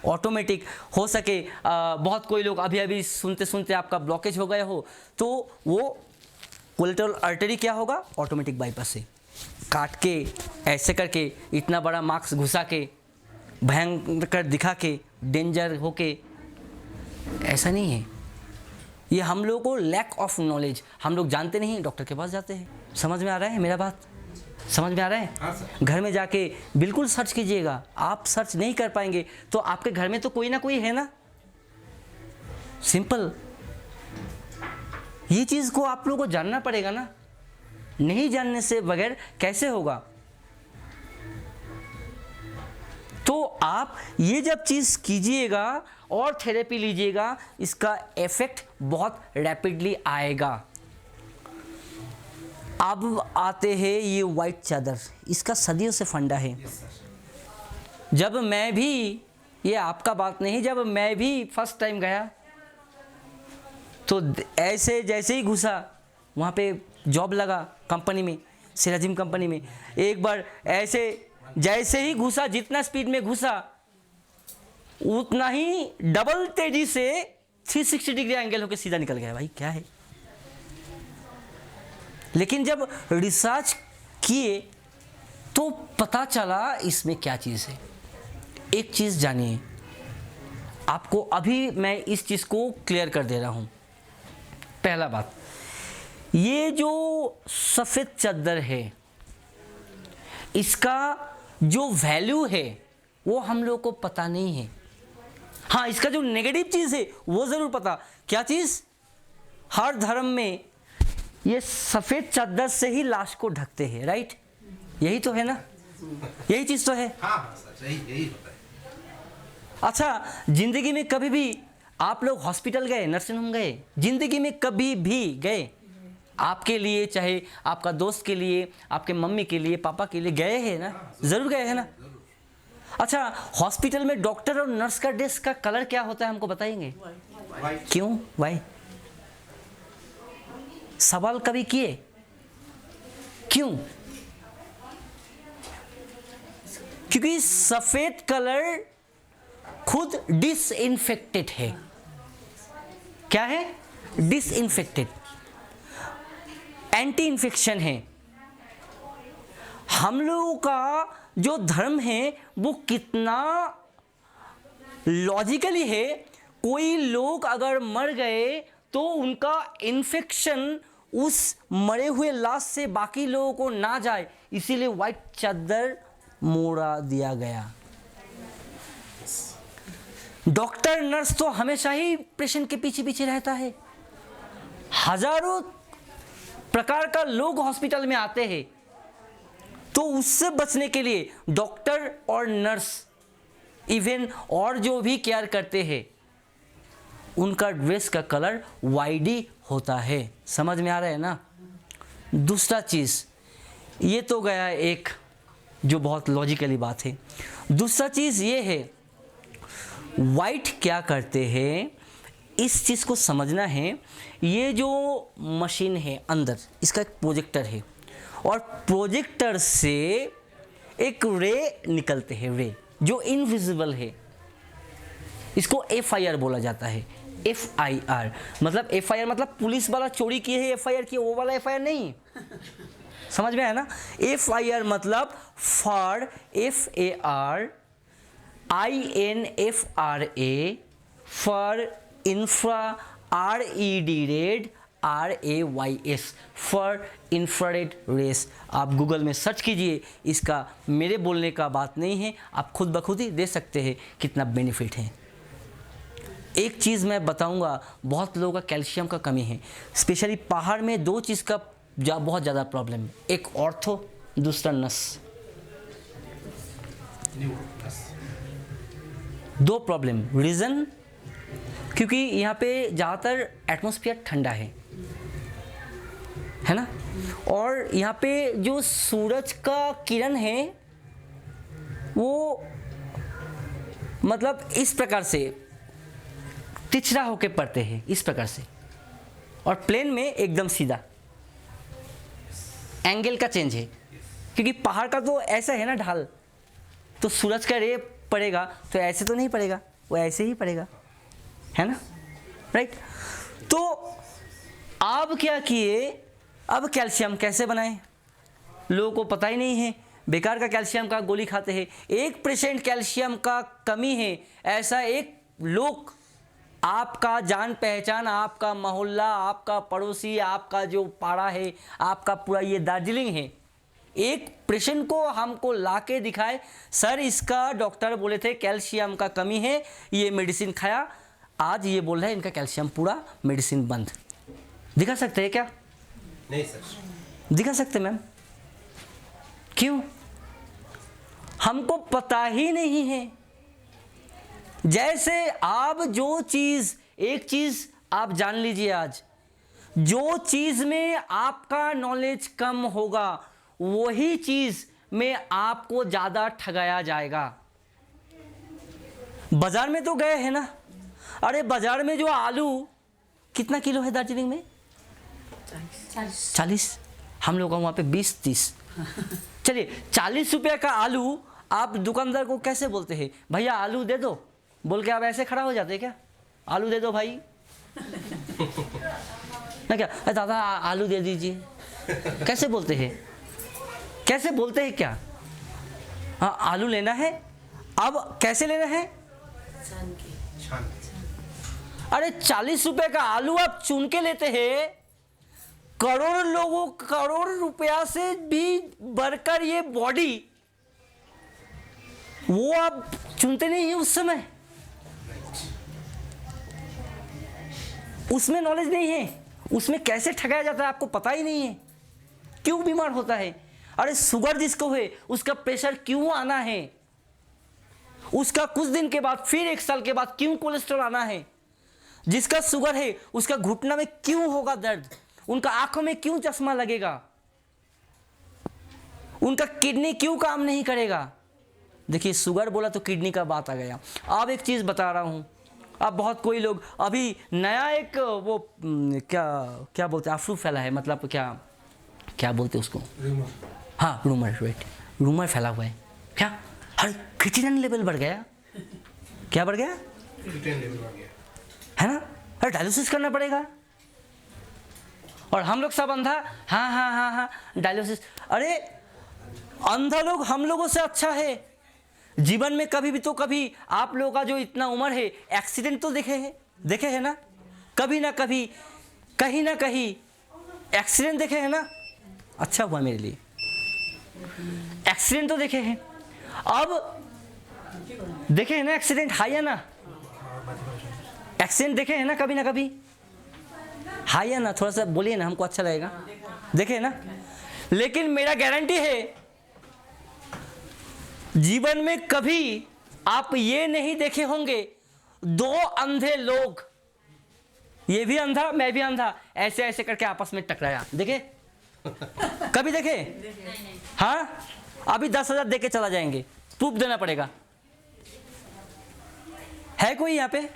ऑटोमेटिक हो सके। बहुत कोई लोग अभी अभी सुनते सुनते आपका ब्लॉकेज हो गया हो, तो वो कोलेटरल आर्टरी क्या होगा, ऑटोमेटिक बाईपास से काट के ऐसे करके इतना बड़ा मार्क्स घुसा के भयंकर दिखा के डेंजर होके, ऐसा नहीं है। ये हम लोगों को लैक ऑफ नॉलेज, हम लोग जानते नहीं, डॉक्टर के पास जाते हैं। समझ में आ रहा है मेरा बात? समझ में आ रहा हाँ है? सर। घर में जाके बिल्कुल सर्च कीजिएगा। आप सर्च नहीं कर पाएंगे तो आपके घर में तो कोई ना कोई है ना, सिंपल। ये चीज़ को आप लोगों को जानना पड़ेगा ना, नहीं जानने से बगैर कैसे होगा। तो आप ये जब चीज़ कीजिएगा और थेरेपी लीजिएगा, इसका इफेक्ट बहुत रैपिडली आएगा। अब आते हैं ये वाइट चादर, इसका सदियों से फंडा है। जब मैं भी, ये आपका बात नहीं, जब मैं भी फर्स्ट टाइम गया तो ऐसे जैसे ही घुसा वहाँ पे जॉब लगा कंपनी में, सिराजिम कंपनी में, एक बार ऐसे जैसे ही घुसा, जितना स्पीड में घुसा उतना ही डबल तेजी से 360 डिग्री एंगल होकर सीधा निकल गया। भाई क्या है? लेकिन जब रिसर्च किए तो पता चला इसमें क्या चीज़ है। एक चीज़ जानिए, आपको अभी मैं इस चीज़ को क्लियर कर दे रहा हूँ। पहला बात, ये जो सफ़ेद चादर है, इसका जो वैल्यू है वो हम लोग को पता नहीं है। हाँ, इसका जो नेगेटिव चीज़ है वो ज़रूर पता। क्या चीज़? हर धर्म में ये सफ़ेद चादर से ही लाश को ढकते हैं, राइट? यही तो है ना, यही चीज़ तो है। हाँ हाँ सर, यही होता है। अच्छा, ज़िंदगी में कभी भी आप लोग हॉस्पिटल गए, नर्सिंग होम गए? ज़िंदगी में कभी भी गए? आपके लिए, चाहे आपका दोस्त के लिए, आपके मम्मी के लिए, पापा के लिए गए हैं ना? ज़रूर गए हैं ना? अच्छा, हॉस्पिटल में डॉक्टर और नर्स का ड्रेस का कलर क्या होता है, हमको बताएंगे? वाइट। क्यों? वाई? सवाल कभी किए क्यों? क्योंकि सफ़ेद कलर खुद डिसइंफेक्टेड है। क्या है? डिसइंफेक्टेड, एंटी इन्फेक्शन है। हम लोगों का जो धर्म है वो कितना लॉजिकली है। कोई लोग अगर मर गए तो उनका इन्फेक्शन उस मरे हुए लाश से बाकी लोगों को ना जाए, इसीलिए वाइट चादर मोड़ा दिया गया। डॉक्टर नर्स तो हमेशा ही पेशेंट के पीछे पीछे रहता है। हजारों प्रकार का लोग हॉस्पिटल में आते हैं, तो उससे बचने के लिए डॉक्टर और नर्स, इवन और जो भी केयर करते हैं, उनका ड्रेस का कलर वाइट ही होता है। समझ में आ रहा है ना? दूसरा चीज़, ये तो गया एक जो बहुत लॉजिकली बात है। दूसरा चीज़ ये है, वाइट क्या करते हैं, इस चीज़ को समझना है। ये जो मशीन है अंदर, इसका एक प्रोजेक्टर है, और प्रोजेक्टर से एक रे निकलते हैं, रे जो इनविजिबल है। इसको FIR बोला जाता है। FIR मतलब, FIR मतलब पुलिस वाला चोरी किए है FIR किए, वो वाला FIR नहीं। समझ में आया ना? FIR मतलब far, FAR INFRA, far infra, RED red, RAYS far infrared rays. आप गूगल में सर्च कीजिए, इसका मेरे बोलने का बात नहीं है, आप खुद ब खुद ही दे सकते हैं कितना बेनिफिट है। एक चीज़ मैं बताऊंगा, बहुत लोगों का कैल्शियम का कमी है, स्पेशली पहाड़ में। दो चीज़ का बहुत ज़्यादा प्रॉब्लम है, एक ऑर्थो, दूसरा नस। दो प्रॉब्लम, रीज़न क्योंकि यहाँ पे ज़्यादातर एटमॉस्फेयर ठंडा है ना, और यहाँ पे जो सूरज का किरण है वो मतलब इस प्रकार से तिरछा होके पड़ते हैं, इस प्रकार से, और प्लेन में एकदम सीधा। एंगल का चेंज है, क्योंकि पहाड़ का तो ऐसा है ना ढाल, तो सूरज का रे पड़ेगा तो ऐसे तो नहीं पड़ेगा, वो ऐसे ही पड़ेगा, है ना, राइट। तो अब क्या किए, अब कैल्शियम कैसे बनाएं, लोगों को पता ही नहीं है, बेकार का कैल्शियम का गोली खाते हैं। 1% कैल्शियम का कमी है, ऐसा एक लोग, आपका जान पहचान, आपका मोहल्ला, आपका पड़ोसी, आपका जो पाड़ा है, आपका पूरा ये दार्जिलिंग है, 1% को हमको लाके दिखाए, सर इसका डॉक्टर बोले थे कैल्शियम का कमी है, ये मेडिसिन खाया, आज ये बोल रहे हैं इनका कैल्शियम पूरा मेडिसिन बंद। दिखा सकते हैं क्या? नहीं सर। दिखा सकते मैम, क्यों? हमको पता ही नहीं है। जैसे आप जो चीज़, एक चीज़ आप जान लीजिए, आज जो चीज़ में आपका नॉलेज कम होगा वही चीज़ में आपको ज़्यादा ठगाया जाएगा। बाजार में तो गए हैं ना, अरे बाजार में जो आलू कितना किलो है दार्जिलिंग में? 40। हम लोग वहाँ पे 20-30। चलिए 40 रुपये का आलू आप दुकानदार को कैसे बोलते हैं, भैया आलू दे दो, बोल के आप ऐसे खड़ा हो जाते हैं क्या? आलू दे दो भाई ना, क्या अरे दादा आलू दे दीजिए, कैसे बोलते हैं? कैसे बोलते हैं क्या? हाँ आलू लेना है, अब कैसे लेना है? अरे 40 रुपए का आलू आप चुन के लेते हैं, करोड़ लोगों, करोड़ रुपया से भी बढ़कर ये बॉडी, वो आप चुनते नहीं है उस समय, उसमें नॉलेज नहीं है, उसमें कैसे ठगाया जाता है आपको पता ही नहीं है, क्यों बीमार होता है। अरे शुगर जिसको है उसका प्रेशर क्यों आना है, उसका कुछ दिन के बाद फिर 1 साल के बाद क्यों कोलेस्ट्रॉल आना है, जिसका शुगर है उसका घुटना में क्यों होगा दर्द, उनका आंखों में क्यों चश्मा लगेगा, उनका किडनी क्यों काम नहीं करेगा। देखिए शुगर बोला तो किडनी का बात आ गया। अब एक चीज़ बता रहा हूँ, अब बहुत कोई लोग अभी नया एक वो क्या क्या बोलते हैं, अफरू फैला है, मतलब क्या क्या बोलते हैं उसको, हाँ रूमर, राइट, रूमर फैला हुआ है क्या, अरे क्रिएटिनिन लेवल बढ़ गया, क्या बढ़ गया, क्रिएटिनिन लेवल बढ़ गया है ना, अरे डायलिसिस करना पड़ेगा, और हम लोग सब अंधा, हाँ हाँ हाँ हाँ डायलिसिस। अरे अंधा लोग हम लोगों से अच्छा है, जीवन में कभी भी तो कभी आप लोगों का जो इतना उम्र है एक्सीडेंट तो देखे हैं ना, कभी ना कभी कहीं ना कहीं एक्सीडेंट देखे हैं ना, अच्छा हुआ मेरे लिए, एक्सीडेंट तो देखे हैं, अब देखे हैं ना एक्सीडेंट, हाई है ना, एक्सीडेंट देखे हैं ना कभी ना कभी, हाई है ना, थोड़ा सा बोलिए ना हमको अच्छा लगेगा, देखे ना। लेकिन मेरा गारंटी है जीवन में कभी आप ये नहीं देखे होंगे 2 अंधे लोग, ये भी अंधा मैं भी अंधा, ऐसे ऐसे करके आपस में टकराया, देखे कभी देखे? हाँ अभी 10,000 दे के चला जाएंगे, प्रूफ देना पड़ेगा, है कोई यहाँ पे?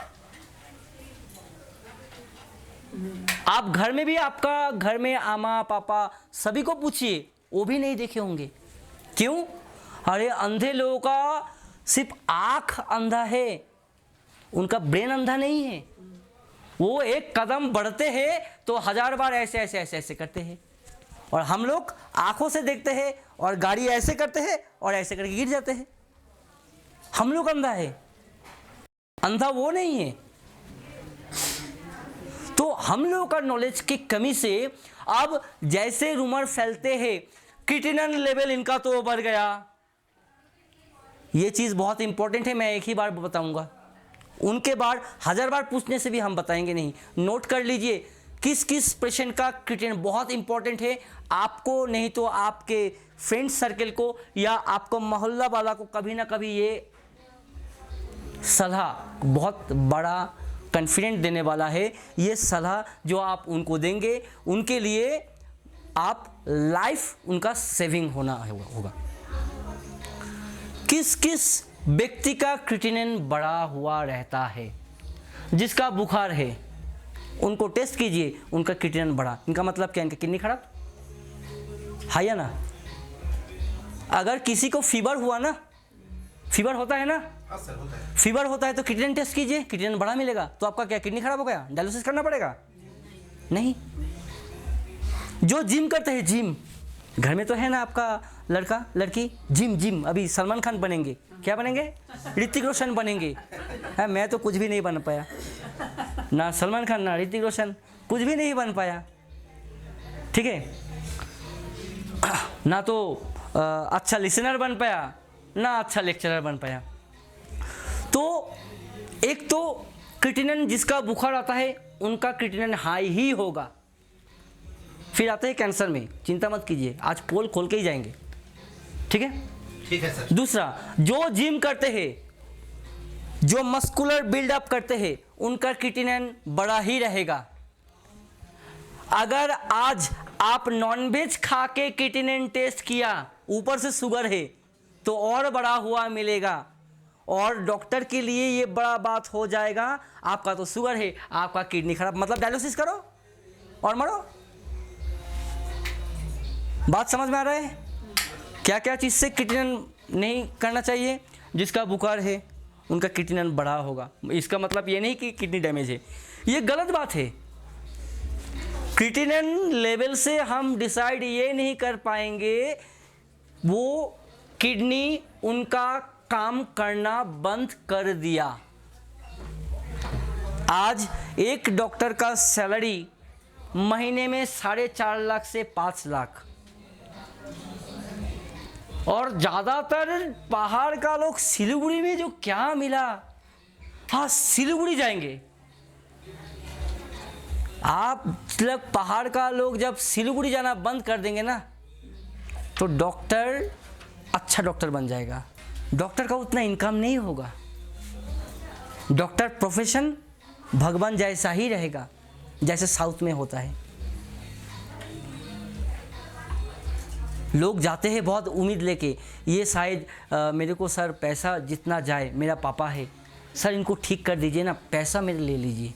आप घर में भी, आपका घर में आमा पापा सभी को पूछिए, वो भी नहीं देखे होंगे, क्यों? अरे अंधे लोगों का सिर्फ आंख अंधा है, उनका ब्रेन अंधा नहीं है, वो एक कदम बढ़ते हैं तो 1000 बार ऐसे ऐसे ऐसे ऐसे करते हैं, और हम लोग आंखों से देखते हैं और गाड़ी ऐसे करते हैं और ऐसे करके गिर जाते हैं, हम लोग अंधा है, अंधा वो नहीं है। तो हम लोगों का नॉलेज की कमी से अब जैसे रूमर फैलते हैं क्रिएटिनिन लेवल इनका तो बढ़ गया, ये चीज़ बहुत इंपॉर्टेंट है, मैं एक ही बार बताऊंगा, उनके बाद 1000 बार पूछने से भी हम बताएंगे नहीं। नोट कर लीजिए किस किस पेशेंट का क्रिएटिनिन बहुत इंपॉर्टेंट है, आपको नहीं तो आपके फ्रेंड सर्कल को या आपको मोहल्ला वाला को कभी ना कभी ये सलाह बहुत बड़ा कॉन्फिडेंट देने वाला है। ये सलाह जो आप उनको देंगे उनके लिए आप लाइफ उनका सेविंग होना होगा। किस किस व्यक्ति का क्रिएटिनिन बढ़ा हुआ रहता है, जिसका बुखार है उनको टेस्ट कीजिए, उनका क्रिएटिनिन बढ़ा, इनका मतलब क्या, इनका किडनी खराब है या ना। अगर किसी को फीवर हुआ ना फीवर होता है ना, हाँ सर होता है। फीवर होता है तो क्रिएटिनिन टेस्ट कीजिए, क्रिएटिनिन बड़ा मिलेगा तो आपका क्या किडनी खराब हो गया, डायलिसिस करना पड़ेगा? नहीं। जो जिम करते हैं, जिम घर में तो है ना आपका लड़का लड़की, जिम अभी सलमान खान बनेंगे, क्या बनेंगे, ऋतिक रोशन बनेंगे। है, मैं तो कुछ भी नहीं बन पाया, ना सलमान खान ना ऋतिक रोशन, कुछ भी नहीं बन पाया, ठीक है ना। तो अच्छा लिसनर बन पाया ना अच्छा लेक्चरर बन पाया। तो एक तो क्रिएटिनिन जिसका बुखार आता है उनका क्रिएटिनिन हाई ही होगा। फिर आते हैं कैंसर में, चिंता मत कीजिए, आज पोल खोल के ही जाएंगे, ठीक है। ठीक है सर। दूसरा, जो जिम करते हैं, जो मस्कुलर बिल्डअप करते हैं, उनका क्रिएटिनिन बड़ा ही रहेगा। अगर आज आप नॉनवेज खा के क्रिएटिनिन टेस्ट किया, ऊपर से शुगर है, तो और बड़ा हुआ मिलेगा, और डॉक्टर के लिए ये बड़ा बात हो जाएगा, आपका तो शुगर है, आपका किडनी खराब, मतलब डायलिसिस करो और मरो। बात समझ में आ रहा है? क्या क्या चीज़ से क्रिएटिनिन नहीं करना चाहिए? जिसका बुखार है उनका क्रिएटिनिन बड़ा होगा, इसका मतलब ये नहीं कि किडनी डैमेज है, ये गलत बात है। क्रिएटिनिन लेवल से हम डिसाइड ये नहीं कर पाएंगे वो किडनी उनका काम करना बंद कर दिया। आज एक डॉक्टर का सैलरी महीने में 4.5 लाख से 5 लाख, और ज़्यादातर पहाड़ का लोग सिलीगुड़ी में जो क्या मिला, हाँ सिलीगुड़ी जाएंगे आप, मतलब पहाड़ का लोग जब सिलीगुड़ी जाना बंद कर देंगे ना, तो डॉक्टर अच्छा डॉक्टर बन जाएगा। डॉक्टर का उतना इनकम नहीं होगा, डॉक्टर प्रोफेशन भगवान जैसा ही रहेगा, जैसे साउथ में होता है। लोग जाते हैं बहुत उम्मीद लेके, ये शायद मेरे को सर पैसा जितना जाए, मेरा पापा है सर इनको ठीक कर दीजिए ना, पैसा मेरे ले लीजिए।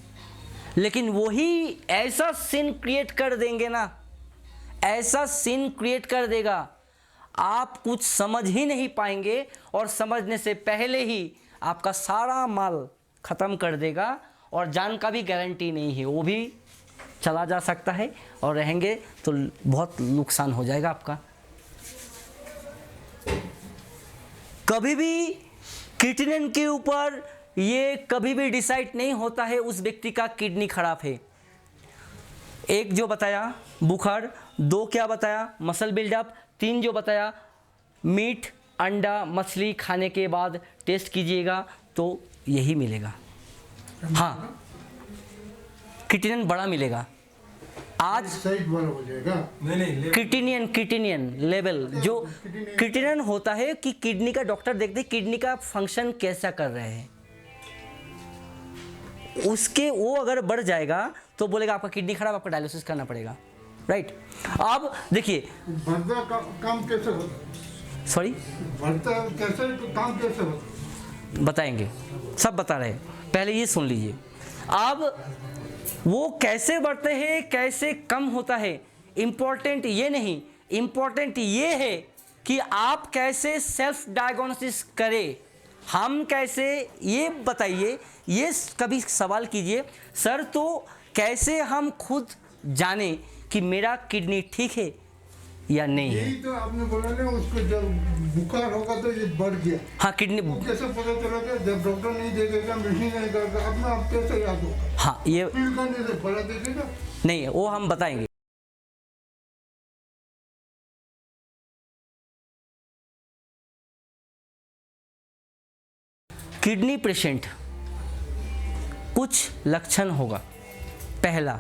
लेकिन वही ऐसा सीन क्रिएट कर देंगे ना, ऐसा सीन क्रिएट कर देगा, आप कुछ समझ ही नहीं पाएंगे, और समझने से पहले ही आपका सारा माल ख़त्म कर देगा, और जान का भी गारंटी नहीं है, वो भी चला जा सकता है, और रहेंगे तो बहुत नुकसान हो जाएगा आपका। कभी भी क्रिएटिनिन के ऊपर ये कभी भी डिसाइड नहीं होता है उस व्यक्ति का किडनी खराब है। एक जो बताया बुखार, 2 क्या बताया मसल बिल्डअप, 3 जो बताया मीट अंडा मछली खाने के बाद टेस्ट कीजिएगा तो यही मिलेगा। हाँ, क्रिएटिनिन बड़ा मिलेगा। आज साइड बड़ा हो जाएगा। नहीं क्रिएटिनिन लेवल, जो क्रिएटिनिन होता है कि किडनी का डॉक्टर देखते हैं किडनी का फंक्शन कैसा कर रहे हैं, उसके वो अगर बढ़ जाएगा तो बोलेगा आपका किडनी खराब, आपका डायलिसिस करना पड़ेगा, राइट। अब देखिए बढ़ता काम कैसे होता, सॉरी बढ़ता कैसे तो काम कैसे होता, बताएंगे, सब बता रहे हैं, पहले ये सुन लीजिए। अब वो कैसे बढ़ते हैं कैसे कम होता है इम्पोर्टेंट ये नहीं, इम्पोर्टेंट ये है कि आप कैसे सेल्फ डायग्नोसिस करें, हम कैसे, ये बताइए, ये कभी सवाल कीजिए सर तो कैसे हम खुद जाने कि मेरा किडनी ठीक है या नहीं है। यही तो आपने बोला ना, उसको जब बुखार होगा तो ये बढ़ गया। हाँ किडनी, वो कैसे पता चलेगा जब डॉक्टर नहीं देखेगा, मेडिसिन नहीं करेगा, अपना आप कैसे याद होगा? हाँ ये फील करने से बड़ा देखेगा नहीं, वो हम बताएंगे। किडनी पेशेंट कुछ लक्षण होगा। पहला,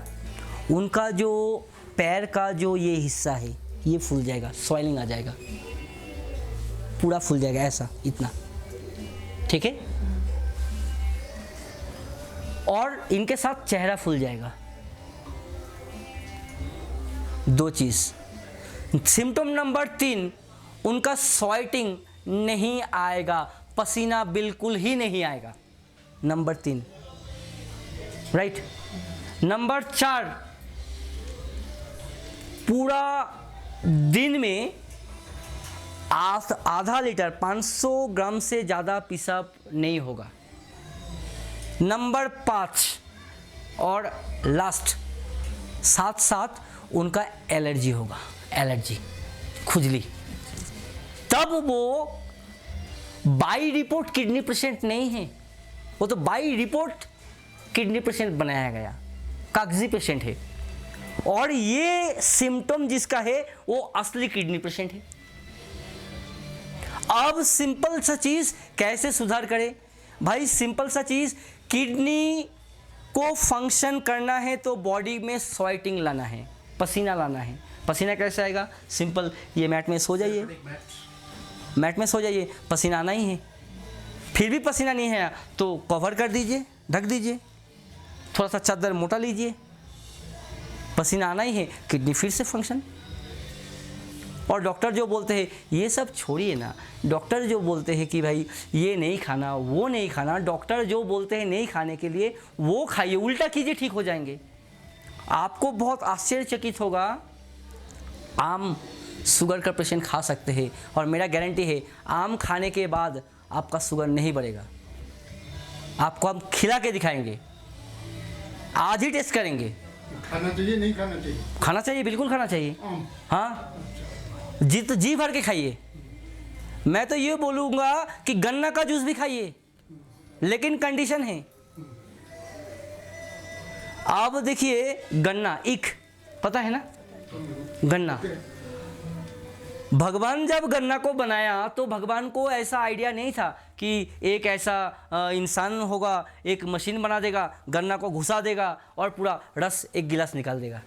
उनका जो पैर का जो ये हिस्सा है ये फूल जाएगा, स्वेलिंग आ जाएगा, पूरा फूल जाएगा ऐसा, इतना, ठीक है। और इनके साथ चेहरा फूल जाएगा। 2 चीज़। सिम्टम नंबर 3, उनका स्वेटिंग नहीं आएगा, पसीना बिल्कुल ही नहीं आएगा, नंबर 3, राइट। नंबर 4, पूरा दिन में आधा लीटर 500 ग्राम से ज़्यादा पेशाब नहीं होगा। नंबर 5 और लास्ट, साथ साथ उनका एलर्जी होगा, एलर्जी, खुजली। तब वो बाई रिपोर्ट किडनी पेशेंट नहीं है, वो तो बाई रिपोर्ट किडनी पेशेंट बनाया गया, कागजी पेशेंट है। और ये सिम्टम जिसका है वो असली किडनी पेशेंट है। अब सिंपल सा चीज़ कैसे सुधार करें भाई? सिंपल सा चीज़, किडनी को फंक्शन करना है तो बॉडी में स्वेटिंग लाना है, पसीना लाना है। पसीना कैसे आएगा? सिंपल, ये मैट में सो जाइए, मैट में सो जाइए, पसीना आना ही है। फिर भी पसीना नहीं है तो कवर कर दीजिए, ढक दीजिए, थोड़ा सा चादर मोटा लीजिए, पसीना आना ही है, किडनी फिर से फंक्शन। और डॉक्टर जो बोलते हैं ये सब छोड़िए ना, डॉक्टर जो बोलते हैं कि भाई ये नहीं खाना, वो नहीं खाना, डॉक्टर जो बोलते हैं नहीं खाने के लिए वो खाइए, उल्टा कीजिए, ठीक हो जाएंगे। आपको बहुत आश्चर्यचकित होगा, आम शुगर का पेशेंट खा सकते हैं और मेरा गारंटी है आम खाने के बाद आपका शुगर नहीं बढ़ेगा। आपको हम खिला के दिखाएंगे, आज ही टेस्ट करेंगे। खाना चाहिए नहीं खाना चाहिए? खाना चाहिए, बिल्कुल खाना चाहिए। हाँ, जी भर के खाइए। मैं तो ये बोलूँगा कि गन्ना का जूस भी खाइए, लेकिन कंडीशन है। अब देखिए गन्ना, इक पता है ना, गन्ना। भगवान जब गन्ना को बनाया तो भगवान को ऐसा आइडिया नहीं था कि एक ऐसा इंसान होगा, एक मशीन बना देगा, गन्ना को घुसा देगा और पूरा रस एक गिलास निकाल देगा।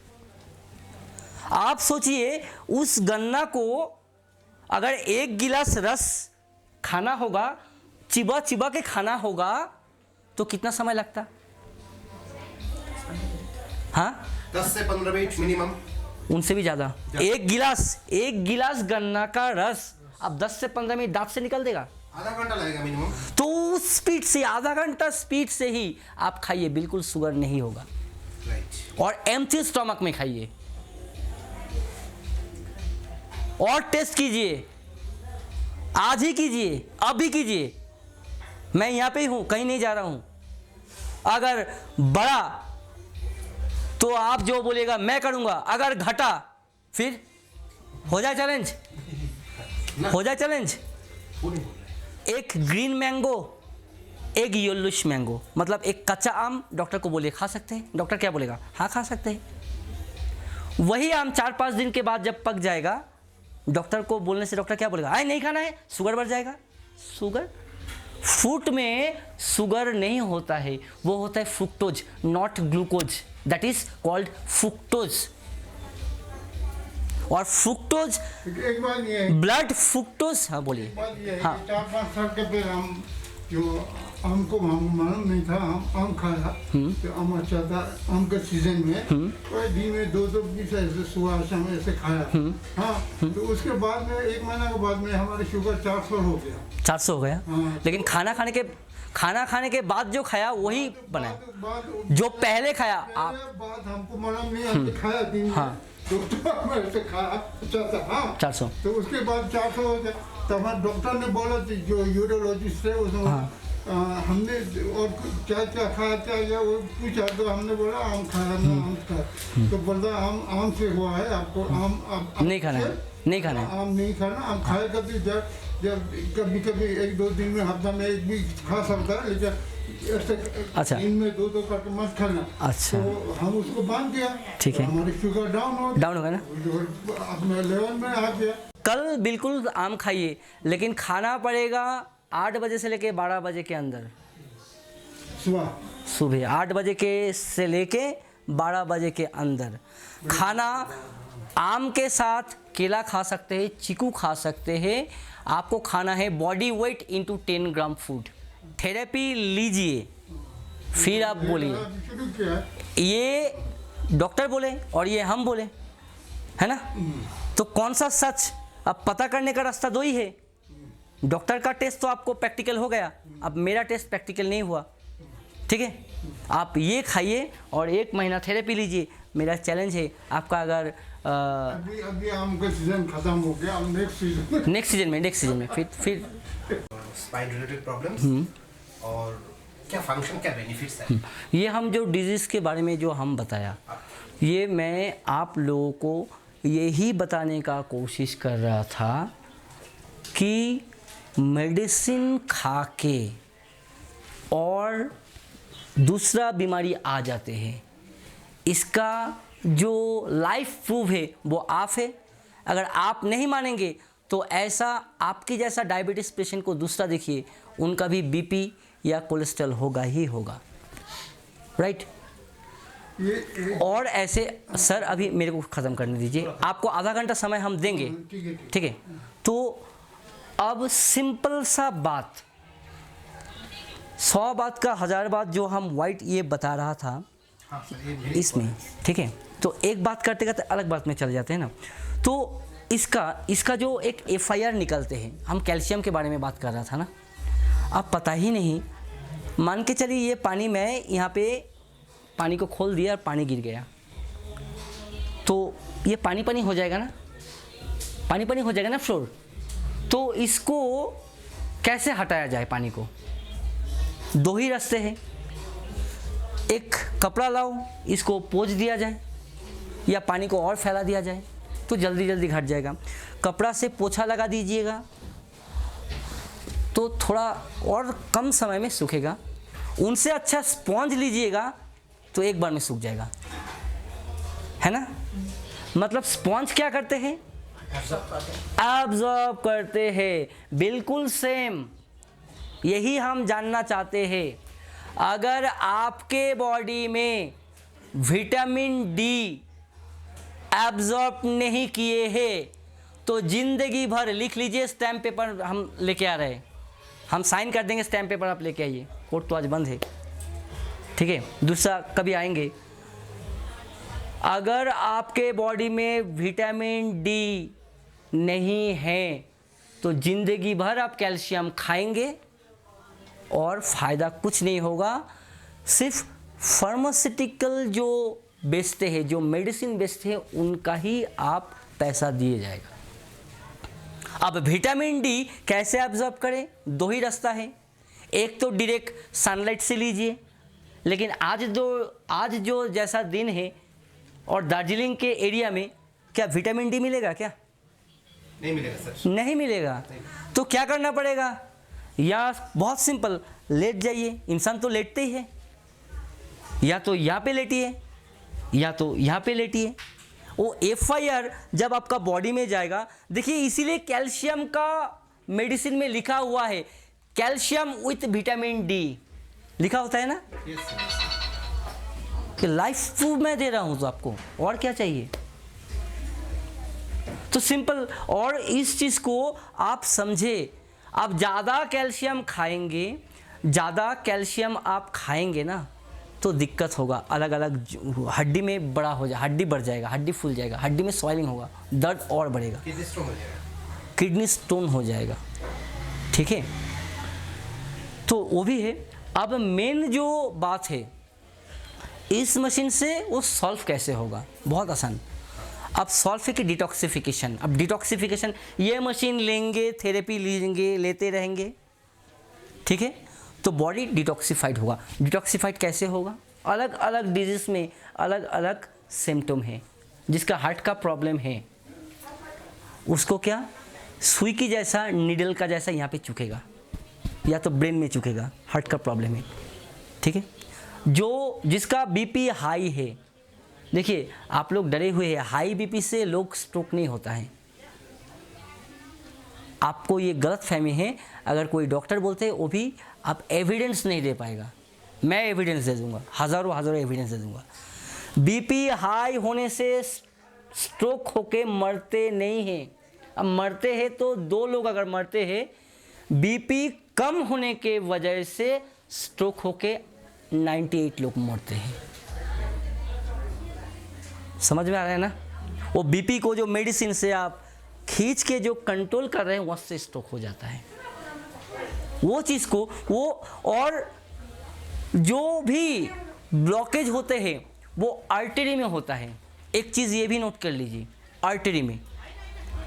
आप सोचिए, उस गन्ना को अगर एक गिलास रस खाना होगा, चिबा चिबा के खाना होगा, तो कितना समय लगता? हाँ, 10 से 15 मिनट मिनिमम, उनसे भी ज़्यादा। एक गिलास गन्ना का रस अब 10 से 15 मिनट दांत से निकल देगा, आधा घंटा लगेगा मिनिमम। तो उस स्पीड से, आधा घंटा स्पीड से ही आप खाइए, बिल्कुल शुगर नहीं होगा। राइट। और एम्प्टी स्टमक में खाइए और टेस्ट कीजिए, आज ही कीजिए, अभी कीजिए। मैं यहाँ पे ही हूँ, कहीं नहीं जा रहा हूँ। अगर बढ़ा तो आप जो बोलेगा मैं करूँगा, अगर घटा फिर हो जाए चैलेंज, हो जाए चैलेंज। एक ग्रीन मैंगो, एक येलोइश मैंगो, मतलब एक कच्चा आम डॉक्टर को बोलिए खा सकते हैं, डॉक्टर क्या बोलेगा? हाँ खा सकते हैं। वही आम 4-5 दिन के बाद जब पक जाएगा, डॉक्टर को बोलने से डॉक्टर क्या बोलेगा? नहीं खाना है, शुगर बढ़ जाएगा। शुगर, फ्रूट में शुगर नहीं होता है, वो होता है fructose, not glucose, that is called fructose. और फ्रुक्टोज, एक बात ये है, ब्लड फ्रुक्टोज। हाँ बोलिए। बात ये है हाँ। कि 4-5 साल के पहले हम जो हमको मालूम नहीं था, हम आम खाया तो आम अच्छा था। आम के सीजन में कोई दिन में 2-2 पीस ऐसे सुबह शाम ऐसे खाया। हाँ, तो उसके बाद में 1 महीना के बाद में हमारी शुगर 400 हो गया। 400 हो गया। हाँ। लेकिन खाना खाने के बाद जो खाया वही बनाया, जो पहले खाया आप। बात हमको मालूम नहीं, हमने खाया दिन में। हाँ। डॉक्टर में ऐसे खाया, अच्छा था। हाँ, 400। तो उसके बाद 400 हो गया। तो हमारे डॉक्टर ने बोला थी, जो यूरोलॉजिस्ट है उसने हमने और क्या क्या खाया क्या वो पूछा, तो हमने बोला आम खाया ना, आम खाया। तो बोलता आम से हुआ है, आपको आम नहीं खाना है, नहीं खाना है। आम नहीं खाना, आम खाएगा तो जब कभी कभी 1-2 दिन में, हफ्ता में एक भी खा सकता है, लेकिन ऐसे अच्छा। दिन में 2-2 करके मत खाना। अच्छा। तो हम उसको बांध दिया। ठीक है। तो हमारी शुगर डाउन हो गया ना, अपने लेवल में आ गया। कल बिल्कुल आम खाइए, लेकिन खाना पड़ेगा 8 बजे से लेके 12 बजे के अंदर। सुबह 8 बजे के से लेके 12 बजे के अंदर खाना। आम के साथ केला खा सकते हैं, चीकू खा सकते हैं। आपको खाना है बॉडी वेट इंटू 10 ग्राम फूड। थेरेपी लीजिए, फिर आप बोलिए। शुरू किया, ये डॉक्टर बोले और ये हम बोले, है ना? तो कौन सा सच? अब पता करने का रास्ता 2 ही है। डॉक्टर का टेस्ट तो आपको प्रैक्टिकल हो गया, अब मेरा टेस्ट प्रैक्टिकल नहीं हुआ। ठीक है, आप ये खाइए और 1 महीना थेरेपी लीजिए। मेरा चैलेंज है, आपका अगर अभी आम का सीजन खत्म हो गया, अब नेक्स्ट नेक्स्ट सीजन में फिर स्पाइन रिलेटेड प्रॉब्लम्स और क्या फंक्शन, क्या बेनिफिट्स है। ये हम जो डिजीज़ के बारे में जो हम बताया, ये मैं आप लोगों को यही बताने का कोशिश कर रहा था कि मेडिसिन खा के और दूसरा बीमारी आ जाते हैं, इसका जो लाइफ प्रूफ है वो आप है। अगर आप नहीं मानेंगे तो ऐसा आपकी जैसा डायबिटीज़ पेशेंट को दूसरा देखिए, उनका भी बीपी या कोलेस्ट्रॉल होगा ही होगा, राइट। और ऐसे सर अभी मेरे को ख़त्म करने दीजिए, आपको आधा घंटा समय हम देंगे, ठीक है। तो अब सिंपल सा बात, 100 बात का 1000 बात जो हम वाइट ये बता रहा था इसमें, ठीक है। तो एक बात करते करते अलग बात में चले जाते हैं ना। तो इसका जो एक FIR निकलते हैं, हम कैल्शियम के बारे में बात कर रहा था ना। अब पता ही नहीं, मान के चलिए ये पानी, मैं यहाँ पे पानी को खोल दिया और पानी गिर गया, तो ये पानी हो जाएगा ना, पानी हो जाएगा ना फ्लोर। तो इसको कैसे हटाया जाए पानी को? 2 ही रास्ते हैं, एक कपड़ा लाओ, इसको पोंछ दिया जाए, या पानी को और फैला दिया जाए तो जल्दी जल्दी घट जाएगा। कपड़ा से पोछा लगा दीजिएगा तो थोड़ा और कम समय में सूखेगा। उनसे अच्छा स्पॉन्ज लीजिएगा तो एक बार में सूख जाएगा, है ना। मतलब स्पॉन्ज क्या करते हैं? एब्जॉर्ब करते हैं। बिल्कुल सेम यही हम जानना चाहते हैं। अगर आपके बॉडी में विटामिन डी एब्जॉर्ब नहीं किए हैं तो ज़िंदगी भर, लिख लीजिए, स्टैम्प पेपर हम लेके आ रहे हैं, हम साइन कर देंगे, स्टैम्प पेपर आप लेके आइए, कोर्ट तो आज बंद है, ठीक है, दूसरा कभी आएंगे। अगर आपके बॉडी में विटामिन डी नहीं है तो ज़िंदगी भर आप कैल्शियम खाएंगे और फ़ायदा कुछ नहीं होगा। सिर्फ फार्मास्यूटिकल जो बेचते हैं, जो मेडिसिन बेचते हैं, उनका ही आप पैसा दिए जाएगा। अब विटामिन डी कैसे एब्जॉर्ब करें? 2 ही रास्ता है। एक तो डायरेक्ट सनलाइट से लीजिए, लेकिन आज जो जैसा दिन है और दार्जिलिंग के एरिया में क्या विटामिन डी मिलेगा क्या? नहीं मिलेगा सर, नहीं मिलेगा। तो क्या करना पड़ेगा? या बहुत सिंपल, लेट जाइए, इंसान तो लेटते ही है, या तो यहाँ पे लेटिए या तो यहाँ पे लेटिए। वो FIR जब आपका बॉडी में जाएगा, देखिए इसीलिए कैल्शियम का मेडिसिन में लिखा हुआ है कैल्शियम विथ विटामिन डी लिखा होता है ना। कि लाइफ प्रूफ मैं दे रहा हूँ तो आपको और क्या चाहिए? तो सिंपल। और इस चीज़ को आप समझे, आप ज़्यादा कैल्शियम आप खाएंगे ना तो दिक्कत होगा। अलग अलग हड्डी में बड़ा हो जाए, हड्डी बढ़ जाएगा, हड्डी फूल जाएगा, हड्डी में स्वेलिंग होगा, दर्द और बढ़ेगा, किडनी स्टोन हो जाएगा, ठीक है। तो वो भी है। अब मेन जो बात है, इस मशीन से वो सॉल्व कैसे होगा? बहुत आसान। अब सॉल्व है कि डिटॉक्सिफिकेशन। अब डिटॉक्सिफिकेशन, ये मशीन लेंगे, थेरेपी लेते रहेंगे, ठीक है, तो बॉडी डिटॉक्सिफाइड होगा। डिटॉक्सिफाइड कैसे होगा? अलग अलग डिजीज में अलग अलग सिम्टम है। जिसका हार्ट का प्रॉब्लम है उसको क्या सुई की जैसा, नीडल का जैसा यहाँ पे चुकेगा, या तो ब्रेन में चुकेगा, हार्ट का प्रॉब्लम है, ठीक है। जिसका बीपी हाई है, देखिए आप लोग डरे हुए हैं, हाई बीपी से लोग स्ट्रोक नहीं होता है, आपको ये गलत फहमी है। अगर कोई डॉक्टर बोलते हैं वो भी आप एविडेंस नहीं दे पाएगा, मैं एविडेंस दे दूंगा, हज़ारों एविडेंस दे दूंगा। बीपी हाई होने से स्ट्रोक होके मरते नहीं हैं। अब मरते हैं तो 2 लोग अगर मरते हैं, बीपी कम होने के वजह से स्ट्रोक होके 98 लोग मरते हैं। समझ में आ रहा है ना? वो बीपी को जो मेडिसिन से आप खींच के जो कंट्रोल कर रहे हैं, वहाँ से स्ट्रोक हो जाता है। वो चीज़ को और जो भी ब्लॉकेज होते हैं वो आर्टरी में होता है। एक चीज़ ये भी नोट कर लीजिए, आर्टरी में,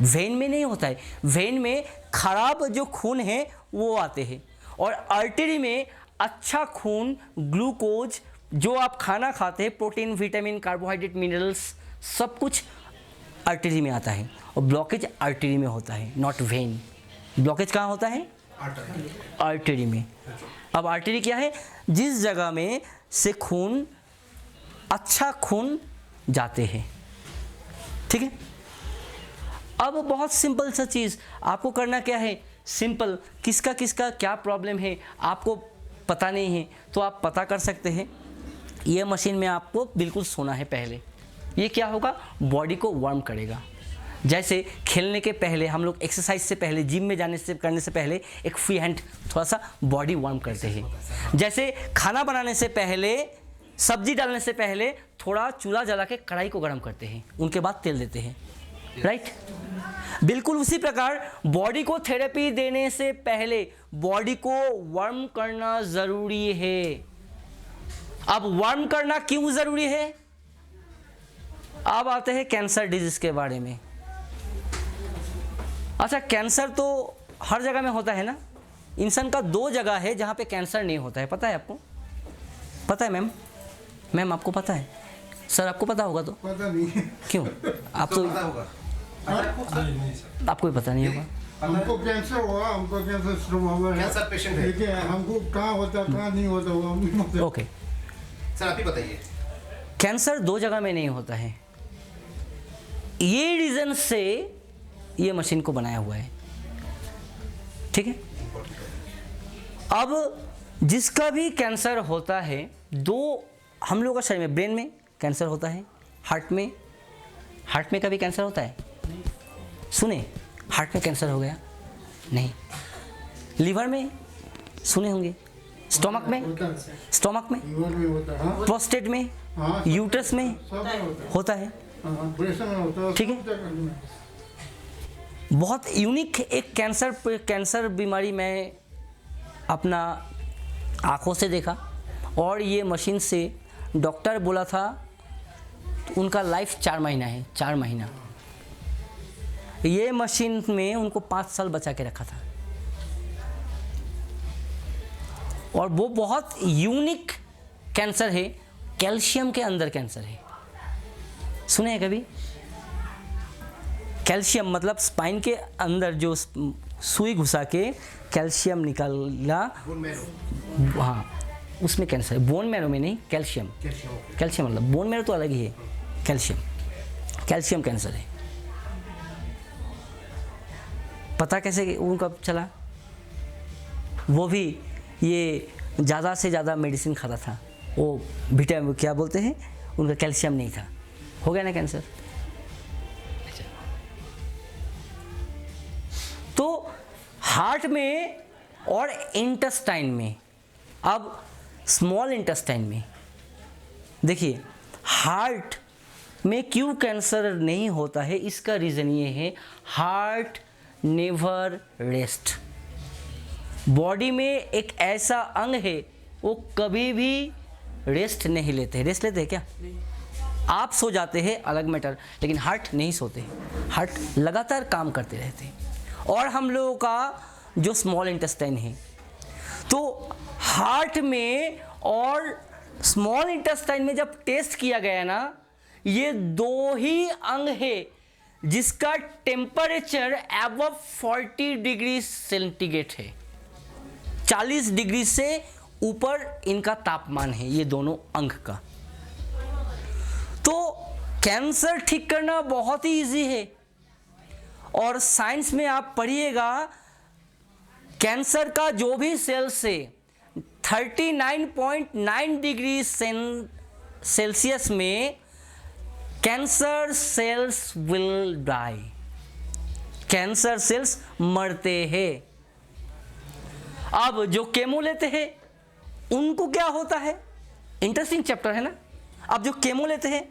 वेन में नहीं होता है। वेन में खराब जो खून है वो आते हैं, और आर्टरी में अच्छा खून, ग्लूकोज, जो आप खाना खाते हैं, प्रोटीन, विटामिन, कार्बोहाइड्रेट, मिनरल्स, सब कुछ आर्टरी में आता है। और ब्लॉकेज आर्टरी में होता है, नॉट वेन। ब्लॉकेज कहाँ होता है? आर्टरी में। अब आर्टरी क्या है? जिस जगह में से खून, अच्छा खून जाते हैं, ठीक है। अब बहुत सिंपल सा चीज़ आपको करना क्या है? सिंपल, किसका किसका क्या प्रॉब्लम है आपको पता नहीं है तो आप पता कर सकते हैं। ये मशीन में आपको बिल्कुल सोना है पहले। ये क्या होगा? बॉडी को वार्म करेगा। जैसे खेलने के पहले हम लोग एक्सरसाइज से पहले, जिम में जाने से करने से पहले एक फ्री हैंड थोड़ा सा बॉडी वार्म करते हैं। जैसे खाना बनाने से पहले, सब्जी डालने से पहले थोड़ा चूल्हा जला के कढ़ाई को गर्म करते हैं, उनके बाद तेल देते हैं, राइट? बिल्कुल उसी प्रकार बॉडी को थेरेपी देने से पहले बॉडी को वार्म करना ज़रूरी है। अब वार्म करना क्यों ज़रूरी है? अब आते हैं कैंसर डिजीज़ के बारे में। अच्छा, कैंसर तो हर जगह में होता है ना। इंसान का 2 जगह है जहाँ पे कैंसर नहीं होता है, पता है आपको? पता है मैम? मैम आपको पता है? सर आपको पता होगा तो? पता नहीं। क्यों? आप तो पता होगा। आपको भी पता नहीं होगा। हमको कैंसर हुआ, हमको कैंसर शुरू हुआ है। कैंसर पेशेंट है। लेकिन हमको कहाँ होता कहाँ नहीं होता हुआ हम नहीं पता। ओके, सर आप ही बताइए। कैंसर 2 जगह में नहीं होता है। ये रीज़न से ये मशीन को बनाया हुआ है, ठीक है। अब जिसका भी कैंसर होता है, 2 हम लोग का शरीर में, ब्रेन में कैंसर होता है, हार्ट में कभी कैंसर होता है? सुने, हार्ट में कैंसर हो गया? नहीं। लिवर में सुने होंगे, स्टोमक में होता है। लीवर में होता है। हाँ, प्रोस्टेट में, हाँ, यूट्रस में सब में होता है। हाँ, ब्रेस्ट में होता है। ठीक है। सब जगह में। बहुत यूनिक एक कैंसर बीमारी मैं अपना आँखों से देखा, और ये मशीन से डॉक्टर बोला था तो उनका लाइफ 4 महीना है, 4 महीना। ये मशीन में उनको 5 साल बचा के रखा था, और वो बहुत यूनिक कैंसर है, कैल्शियम के अंदर कैंसर है। सुने हैं कभी? कैल्शियम मतलब स्पाइन के अंदर जो सुई घुसा के कैल्शियम निकाला, हाँ, उसमें कैंसर है। बोन मैरो में नहीं, कैल्शियम मतलब बोन मैरो तो अलग ही है, कैल्शियम कैंसर है। पता कैसे उनका चला? वो भी ये ज़्यादा से ज़्यादा मेडिसिन खाता था, वो विटामिन क्या बोलते हैं, उनका कैल्शियम नहीं था, हो गया ना कैंसर। तो हार्ट में और इंटेस्टाइन में, अब स्मॉल इंटेस्टाइन में देखिए, हार्ट में क्यों कैंसर नहीं होता है, इसका रीज़न ये है, हार्ट नेवर रेस्ट। बॉडी में एक ऐसा अंग है वो कभी भी रेस्ट नहीं लेते। रेस्ट लेते हैं क्या? आप सो जाते हैं अलग मैटर, लेकिन हार्ट नहीं सोते, हार्ट लगातार काम करते रहते हैं। और हम लोगों का जो स्मॉल इंटेस्टाइन है, तो हार्ट में और स्मॉल इंटेस्टाइन में जब टेस्ट किया गया ना, ये 2 ही अंग है जिसका टेम्परेचर अबव 40 डिग्री सेंटीग्रेड है। 40 डिग्री से ऊपर इनका तापमान है, ये दोनों अंग का। तो कैंसर ठीक करना बहुत ही इजी है, और साइंस में आप पढ़िएगा, कैंसर का जो भी सेल्स है 39.9 डिग्री सेल्सियस में cancer cells will die, cancer cells मरते हैं। अब जो केमो लेते हैं उनको क्या होता है? इंटरेस्टिंग चैप्टर है ना। अब जो केमो लेते हैं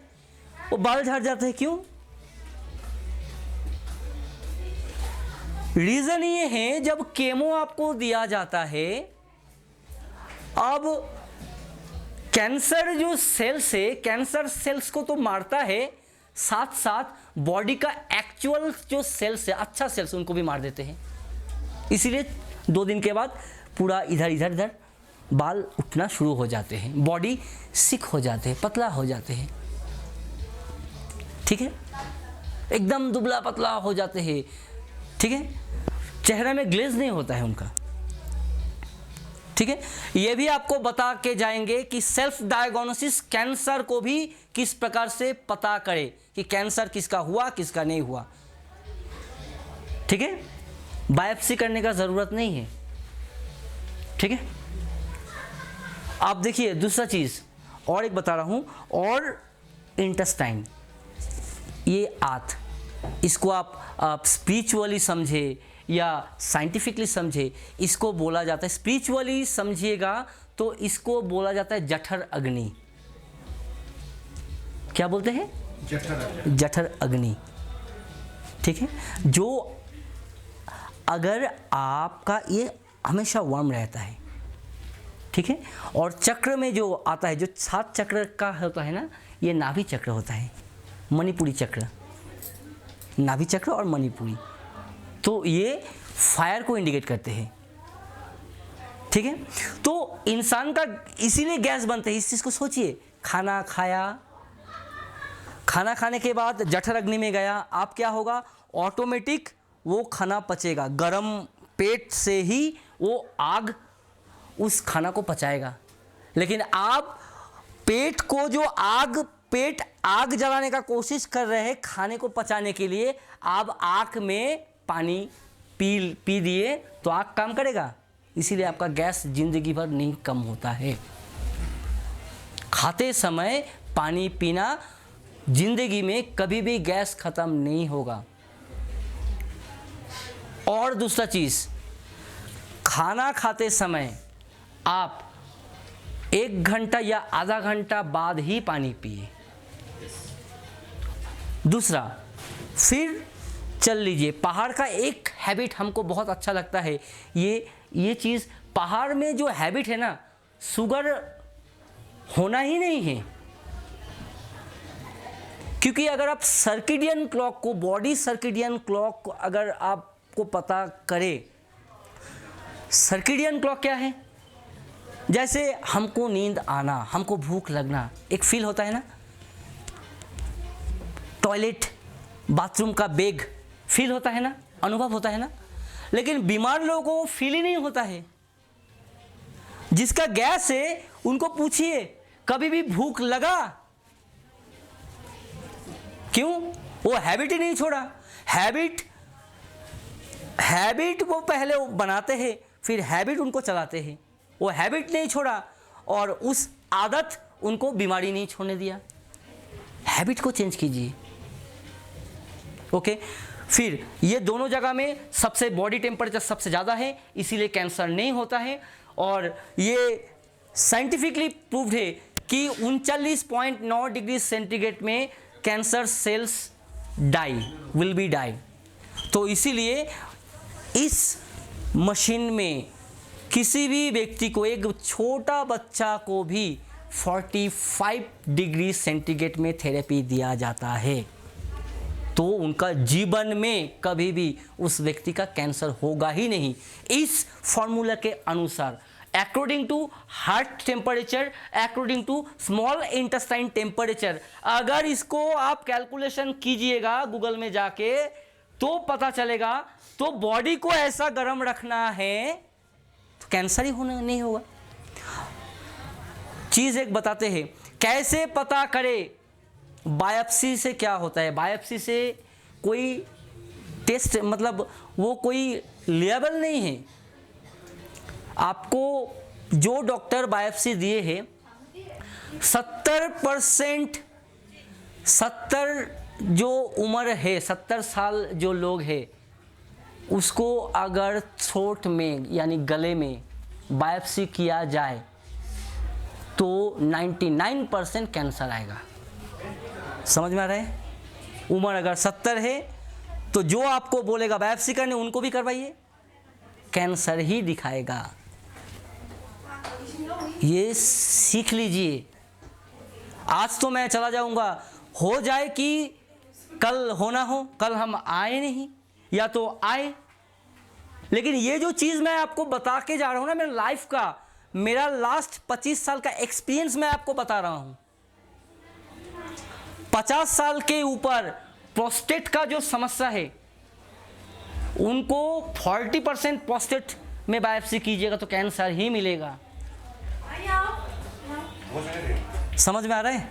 वो बाल झड़ जाते हैं, क्यों? रीजन ये है, जब केमो आपको दिया जाता है, अब कैंसर जो सेल्स है, कैंसर सेल्स को तो मारता है, साथ साथ बॉडी का एक्चुअल जो सेल्स है, अच्छा सेल्स, उनको भी मार देते हैं। इसीलिए 2 दिन के बाद पूरा इधर बाल उठना शुरू हो जाते हैं, बॉडी सिक हो जाते हैं, पतला हो जाते हैं, ठीक है, एकदम दुबला पतला हो जाते हैं, ठीक है, चेहरे में ग्लेज नहीं होता है उनका, ठीक है। ये भी आपको बता के जाएंगे कि सेल्फ डायग्नोसिस कैंसर को भी किस प्रकार से पता करे कि कैंसर किसका हुआ किसका नहीं हुआ, ठीक है। बायोप्सी करने का ज़रूरत नहीं है, ठीक है। आप देखिए दूसरा चीज़ और एक बता रहा हूँ, और इंटेस्टाइन, ये आंत, इसको आप स्पिरिचुअली समझे या साइंटिफिकली समझे, इसको बोला जाता है, स्पिरिचुअली समझिएगा तो इसको बोला जाता है जठर अग्नि। क्या बोलते हैं? जठर अग्नि, ठीक है। जो अगर आपका ये हमेशा वार्म रहता है, ठीक है, और चक्र में जो आता है, जो 7 चक्र का होता है ना, ये नाभि चक्र होता है, मणिपुरी चक्र, नाभि चक्र और मणिपुरी, तो ये फायर को इंडिकेट करते हैं, ठीक है। तो इंसान का इसीलिए गैस बनते हैं, इस चीज़ को सोचिए। खाना खाया, खाना खाने के बाद जठर अग्नि में गया, आप क्या होगा, ऑटोमेटिक वो खाना पचेगा, गरम पेट से ही वो आग उस खाना को पचाएगा। लेकिन आप पेट को जो पेट आग जलाने का कोशिश कर रहे हैं खाने को पचाने के लिए, आप आँख में पानी पी दिए तो आग काम करेगा, इसीलिए आपका गैस जिंदगी भर नहीं कम होता है। खाते समय पानी पीना, जिंदगी में कभी भी गैस खत्म नहीं होगा। और दूसरा चीज़, खाना खाते समय आप 1 घंटा या आधा घंटा बाद ही पानी पिए। दूसरा, फिर चल लीजिए। पहाड़ का एक हैबिट हमको बहुत अच्छा लगता है, ये चीज़, पहाड़ में जो हैबिट है ना, शुगर होना ही नहीं है। क्योंकि अगर आप सर्किडियन क्लॉक को, बॉडी सर्किडियन क्लॉक को अगर आपको पता करे, सर्किडियन क्लॉक क्या है, जैसे हमको नींद आना, हमको भूख लगना, एक फील होता है ना, टॉयलेट बाथरूम का बेग फील होता है ना, अनुभव होता है ना। लेकिन बीमार लोगों को फील ही नहीं होता है। जिसका गैस है उनको पूछिए कभी भी भूख लगा, क्यों? वो हैबिट ही नहीं छोड़ा। हैबिट वो पहले बनाते हैं, फिर हैबिट उनको चलाते हैं। वो हैबिट नहीं छोड़ा और उस आदत उनको बीमारी नहीं छोड़ने दिया। हैबिट को चेंज कीजिए, ओके। फिर ये दोनों जगह में सबसे बॉडी टेम्परेचर सबसे ज़्यादा है, इसीलिए कैंसर नहीं होता है। और ये साइंटिफिकली प्रूव्ड है कि 39.9 डिग्री सेंटीग्रेड में cancer cells will be die. तो इसीलिए इस मशीन में किसी भी व्यक्ति को, एक छोटा बच्चा को भी 45 डिग्री सेंटीग्रेड में थेरेपी दिया जाता है, तो उनका जीवन में कभी भी उस व्यक्ति का कैंसर होगा ही नहीं। इस फॉर्मूला के अनुसार, according to heart temperature, according to small intestine temperature, अगर इसको आप कैलकुलेशन कीजिएगा गूगल में जाके तो पता चलेगा। तो बॉडी को ऐसा गर्म रखना है तो कैंसर ही होना नहीं होगा। चीज़ एक बताते हैं, कैसे पता करें बायोप्सी से क्या होता है। बायोप्सी से कोई टेस्ट, मतलब वो कोई लेबल नहीं है। आपको जो डॉक्टर बायोप्सी दिए हैं, 70% जो उम्र है, 70 साल जो लोग हैं, उसको अगर थ्रोट में यानी गले में बायोप्सी किया जाए तो 99% कैंसर आएगा। समझ में आ रहा है? उम्र अगर 70 है तो जो आपको बोलेगा बायोप्सी करने, उनको भी करवाइए, कैंसर ही दिखाएगा। ये सीख लीजिए। आज तो मैं चला जाऊंगा, हो जाए कि कल होना हो, कल हम आए नहीं या तो आए, लेकिन ये जो चीज़ मैं आपको बता के जा रहा हूँ ना, मेरा लाइफ का, मेरा लास्ट 25 साल का एक्सपीरियंस मैं आपको बता रहा हूँ। 50 साल के ऊपर प्रोस्टेट का जो समस्या है, उनको 40% प्रोस्टेट में बायोप्सी कीजिएगा तो कैंसर ही मिलेगा। समझ में आ रहा है?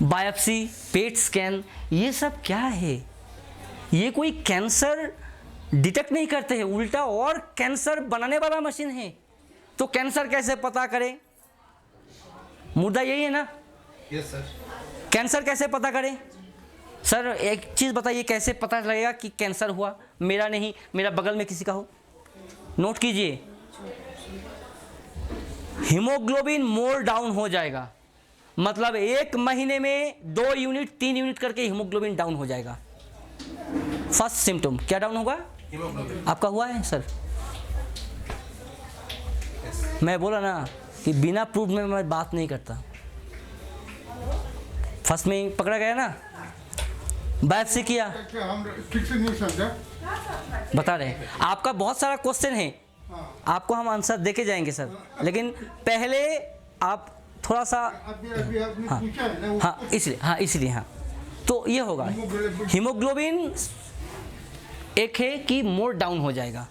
बायोप्सी, पेट स्कैन, ये सब क्या है? ये कोई कैंसर डिटेक्ट नहीं करते हैं, उल्टा और कैंसर बनाने वाला मशीन है। तो कैंसर कैसे पता करें? मुद्दा यही है ना। Yes sir. कैंसर कैसे पता करें? सर एक चीज़ बताइए, कैसे पता लगेगा कि कैंसर हुआ? मेरा नहीं, मेरा बगल में किसी का हो। नोट कीजिए, हीमोग्लोबिन मोर डाउन हो जाएगा, मतलब 1 महीने में 2 यूनिट 3 यूनिट करके हीमोग्लोबिन डाउन हो जाएगा। फर्स्ट सिम्टम क्या डाउन होगा? हीमोग्लोबिन। आपका हुआ है सर? मैं बोला ना कि बिना प्रूफ में मैं बात नहीं करता। फर्स्ट में ही पकड़ा गया ना, बायोप्सी किया। क्या हम ठीक से नहीं समझा? बता रहे हैं, आपका बहुत सारा क्वेश्चन है, आपको हम आंसर देके जाएंगे सर, लेकिन पहले आप थोड़ा सा, अभी आपने पूछा है ना, हाँ इसलिए हाँ, तो ये होगा हीमोग्लोबिन एक है कि मोर डाउन हो जाएगा,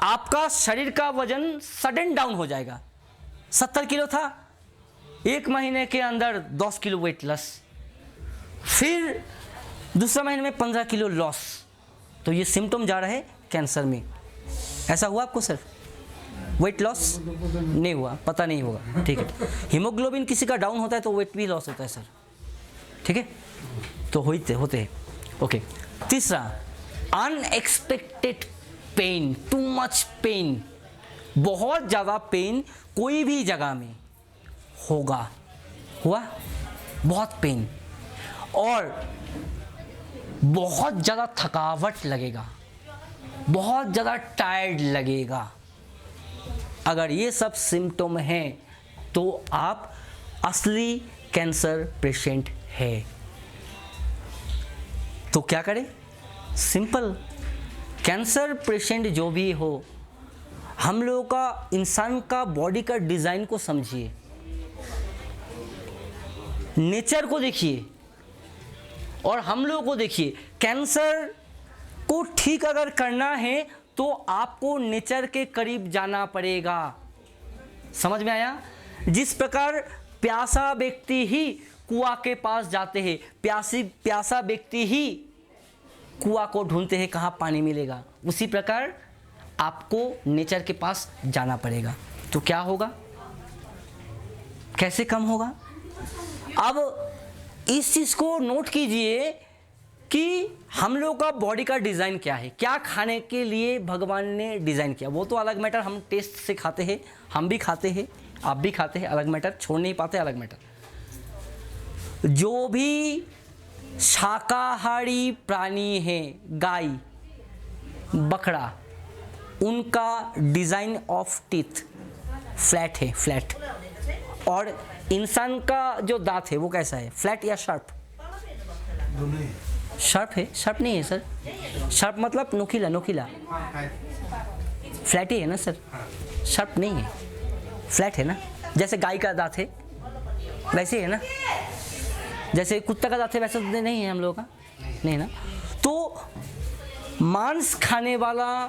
आपका शरीर का वजन सडन डाउन हो जाएगा। 70 किलो था, 1 महीने के अंदर 10 किलो वेट लॉस, फिर दूसरा महीने में 15 किलो लॉस। तो ये सिम्टम जा रहा है कैंसर में। ऐसा हुआ आपको सर? वेट लॉस नहीं हुआ, पता नहीं होगा, ठीक है। हीमोग्लोबिन किसी का डाउन होता है तो वेट भी लॉस होता है सर, ठीक है, तो होते हैं। ओके, तीसरा, unexpected pain, too much pain, बहुत ज़्यादा पेन कोई भी जगह में हुआ बहुत पेन, और बहुत ज़्यादा थकावट लगेगा, बहुत ज़्यादा टायर्ड लगेगा। अगर ये सब सिम्टम हैं तो आप असली कैंसर पेशेंट है। तो क्या करें? सिंपल, कैंसर पेशेंट जो भी हो, हम लोगों का, इंसान का बॉडी का डिज़ाइन को समझिए, नेचर को देखिए और हम लोगों को देखिए। कैंसर को ठीक अगर करना है तो आपको नेचर के करीब जाना पड़ेगा। समझ में आया? जिस प्रकार प्यासा व्यक्ति ही कुआं के पास जाते हैं, प्यासा व्यक्ति ही कुआं को ढूंढते हैं कहाँ पानी मिलेगा, उसी प्रकार आपको नेचर के पास जाना पड़ेगा। तो क्या होगा? कैसे कम होगा? अब इस चीज़ को नोट कीजिए कि हम लोग का बॉडी का डिज़ाइन क्या है, क्या खाने के लिए भगवान ने डिज़ाइन किया, वो तो अलग मैटर, हम टेस्ट से खाते हैं, हम भी खाते हैं, आप भी खाते हैं, अलग मैटर, छोड़ नहीं पाते, अलग मैटर। जो भी शाकाहारी प्राणी हैं, गाय, बकरा, उनका डिज़ाइन ऑफ टीथ फ्लैट है, फ्लैट। और इंसान का जो दांत है वो कैसा है, फ्लैट या शार्प? शार्प है, शार्प नहीं है सर, शार्प मतलब नोकीला, नोकीला, फ्लैट ही है ना सर, शार्प नहीं है, फ्लैट है ना। जैसे गाय का दांत है वैसे है ना, जैसे कुत्ता का दांत है वैसे तो नहीं है हम लोगों का, नहीं ना। तो मांस खाने वाला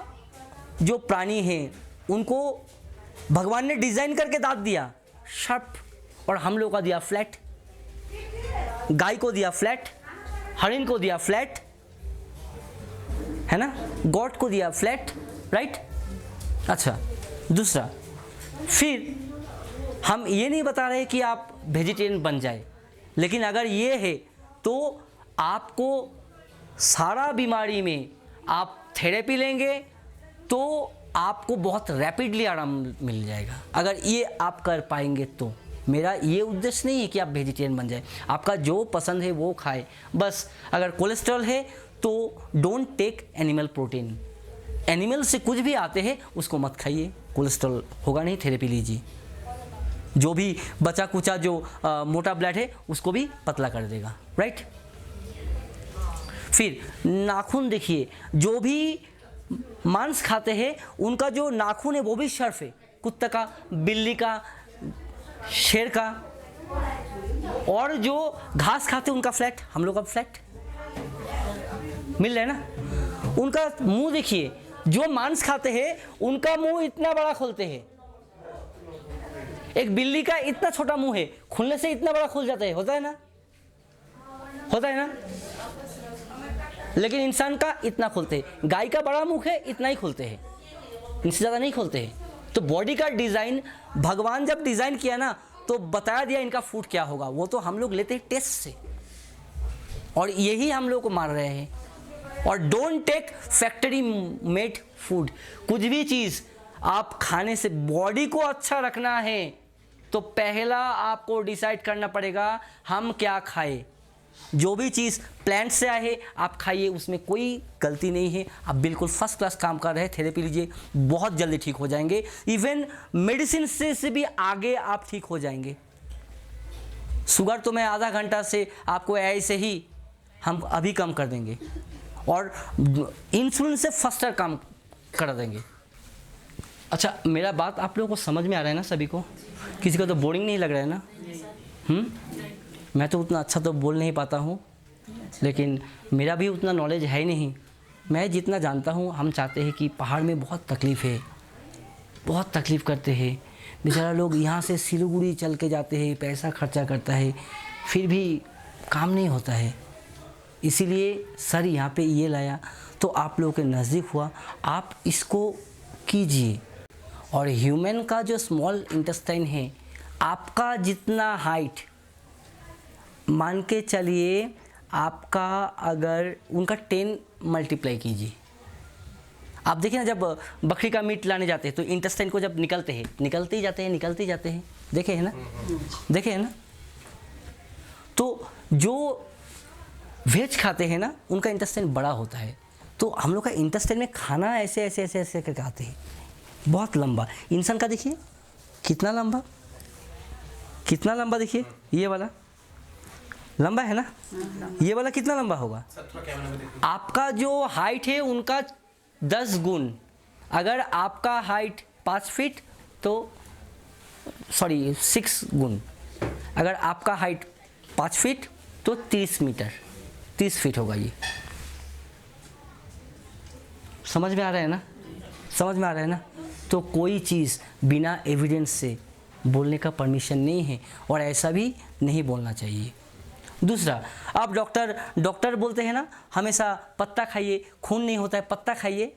जो प्राणी है उनको भगवान ने डिज़ाइन करके दांत दिया शार्प, और हम लोग का दिया फ्लैट। गाय को दिया फ्लैट, हरिण को दिया फ्लैट, है ना, गॉट को दिया फ्लैट, राइट। अच्छा, दूसरा, फिर हम ये नहीं बता रहे कि आप वेजिटेरियन बन जाए, लेकिन अगर ये है तो आपको सारा बीमारी में आप थेरेपी लेंगे तो आपको बहुत रैपिडली आराम मिल जाएगा, अगर ये आप कर पाएंगे तो। मेरा ये उद्देश्य नहीं है कि आप वेजिटेरियन बन जाए, आपका जो पसंद है वो खाए बस। अगर कोलेस्ट्रॉल है तो don't take animal protein, animal से कुछ भी आते हैं उसको मत खाइए, कोलेस्ट्रॉल होगा नहीं, थेरेपी लीजिए। जो भी बचा कुचा जो मोटा ब्लड है उसको भी पतला कर देगा, राइट। फिर नाखून देखिए, जो भी मांस खाते हैं उनका जो नाखून है वो भी शार्प है, कुत्ता का, बिल्ली का, शेर का। और जो घास खाते हैं उनका फ्लैट, हम लोग का फ्लैट मिल रहा है ना। उनका मुंह देखिए, जो मांस खाते हैं उनका मुंह इतना बड़ा खोलते हैं। एक बिल्ली का इतना छोटा मुंह है, खुलने से इतना बड़ा खुल जाता है, होता है ना, होता है ना। लेकिन इंसान का इतना खोलते हैं। गाय का बड़ा मुंह है, इतना ही खोलते हैं, इनसे ज़्यादा नहीं खोलते हैं। तो बॉडी का डिज़ाइन भगवान जब डिज़ाइन किया ना तो बता दिया इनका फूड क्या होगा। वो तो हम लोग लेते हैं टेस्ट से, और यही हम लोग को मार रहे हैं। और don't take factory made food. कुछ भी चीज़ आप खाने से बॉडी को अच्छा रखना है तो पहला आपको डिसाइड करना पड़ेगा हम क्या खाए। जो भी चीज़ प्लांट से आए आप खाइए, उसमें कोई गलती नहीं है। आप बिल्कुल फर्स्ट क्लास काम कर रहे हैं, थेरेपी लीजिए, बहुत जल्दी ठीक हो जाएंगे। इवन मेडिसिन से भी आगे आप ठीक हो जाएंगे। शुगर तो मैं आधा घंटा से आपको ऐसे ही हम अभी कम कर देंगे, और इंसुलिन से फास्टर काम कर देंगे। अच्छा, मेरा बात आप लोगों को समझ में आ रहा है ना सभी को? किसी को तो बोरिंग नहीं लग रहा है ना? मैं तो उतना अच्छा तो बोल नहीं पाता हूँ, लेकिन मेरा भी उतना नॉलेज है नहीं। मैं जितना जानता हूँ, हम चाहते हैं कि पहाड़ में बहुत तकलीफ़ है, बहुत तकलीफ़ करते हैं बेचारा लोग। यहाँ से सिलीगुड़ी चल के जाते हैं, पैसा खर्चा करता है, फिर भी काम नहीं होता है। इसीलिए सर यहाँ पे ये लाया तो आप लोगों के नज़दीक हुआ, आप इसको कीजिए। और ह्यूमन का जो स्मॉल इंटेस्टाइन है, आपका जितना हाइट मान के चलिए, आपका अगर उनका 10 मल्टीप्लाई कीजिए। आप देखिए ना, जब बकरी का मीट लाने जाते हैं तो इंटेस्टाइन को जब निकलते हैं, निकलते ही जाते हैं, देखे हैं ना, देखे हैं ना। तो जो वेज खाते हैं ना, उनका इंटेस्टाइन बड़ा होता है। तो हम लोग का इंटेस्टाइन में खाना ऐसे करके आते हैं, बहुत लंबा। इंसान का देखिए कितना लंबा, कितना लंबा, देखिए ये वाला लंबा है ना, ये वाला कितना लंबा होगा? आपका जो हाइट है उनका 10 गुण। अगर आपका हाइट 5 फीट तो 6 गुण। अगर आपका हाइट 5 फीट तो 30 मीटर, 30 फीट होगा। ये समझ में आ रहा है ना? समझ में आ रहा है ना? तो कोई चीज़ बिना एविडेंस से बोलने का परमिशन नहीं है, और ऐसा भी नहीं बोलना चाहिए। दूसरा, आप डॉक्टर बोलते हैं ना हमेशा पत्ता खाइए, खून नहीं होता है, पत्ता खाइए।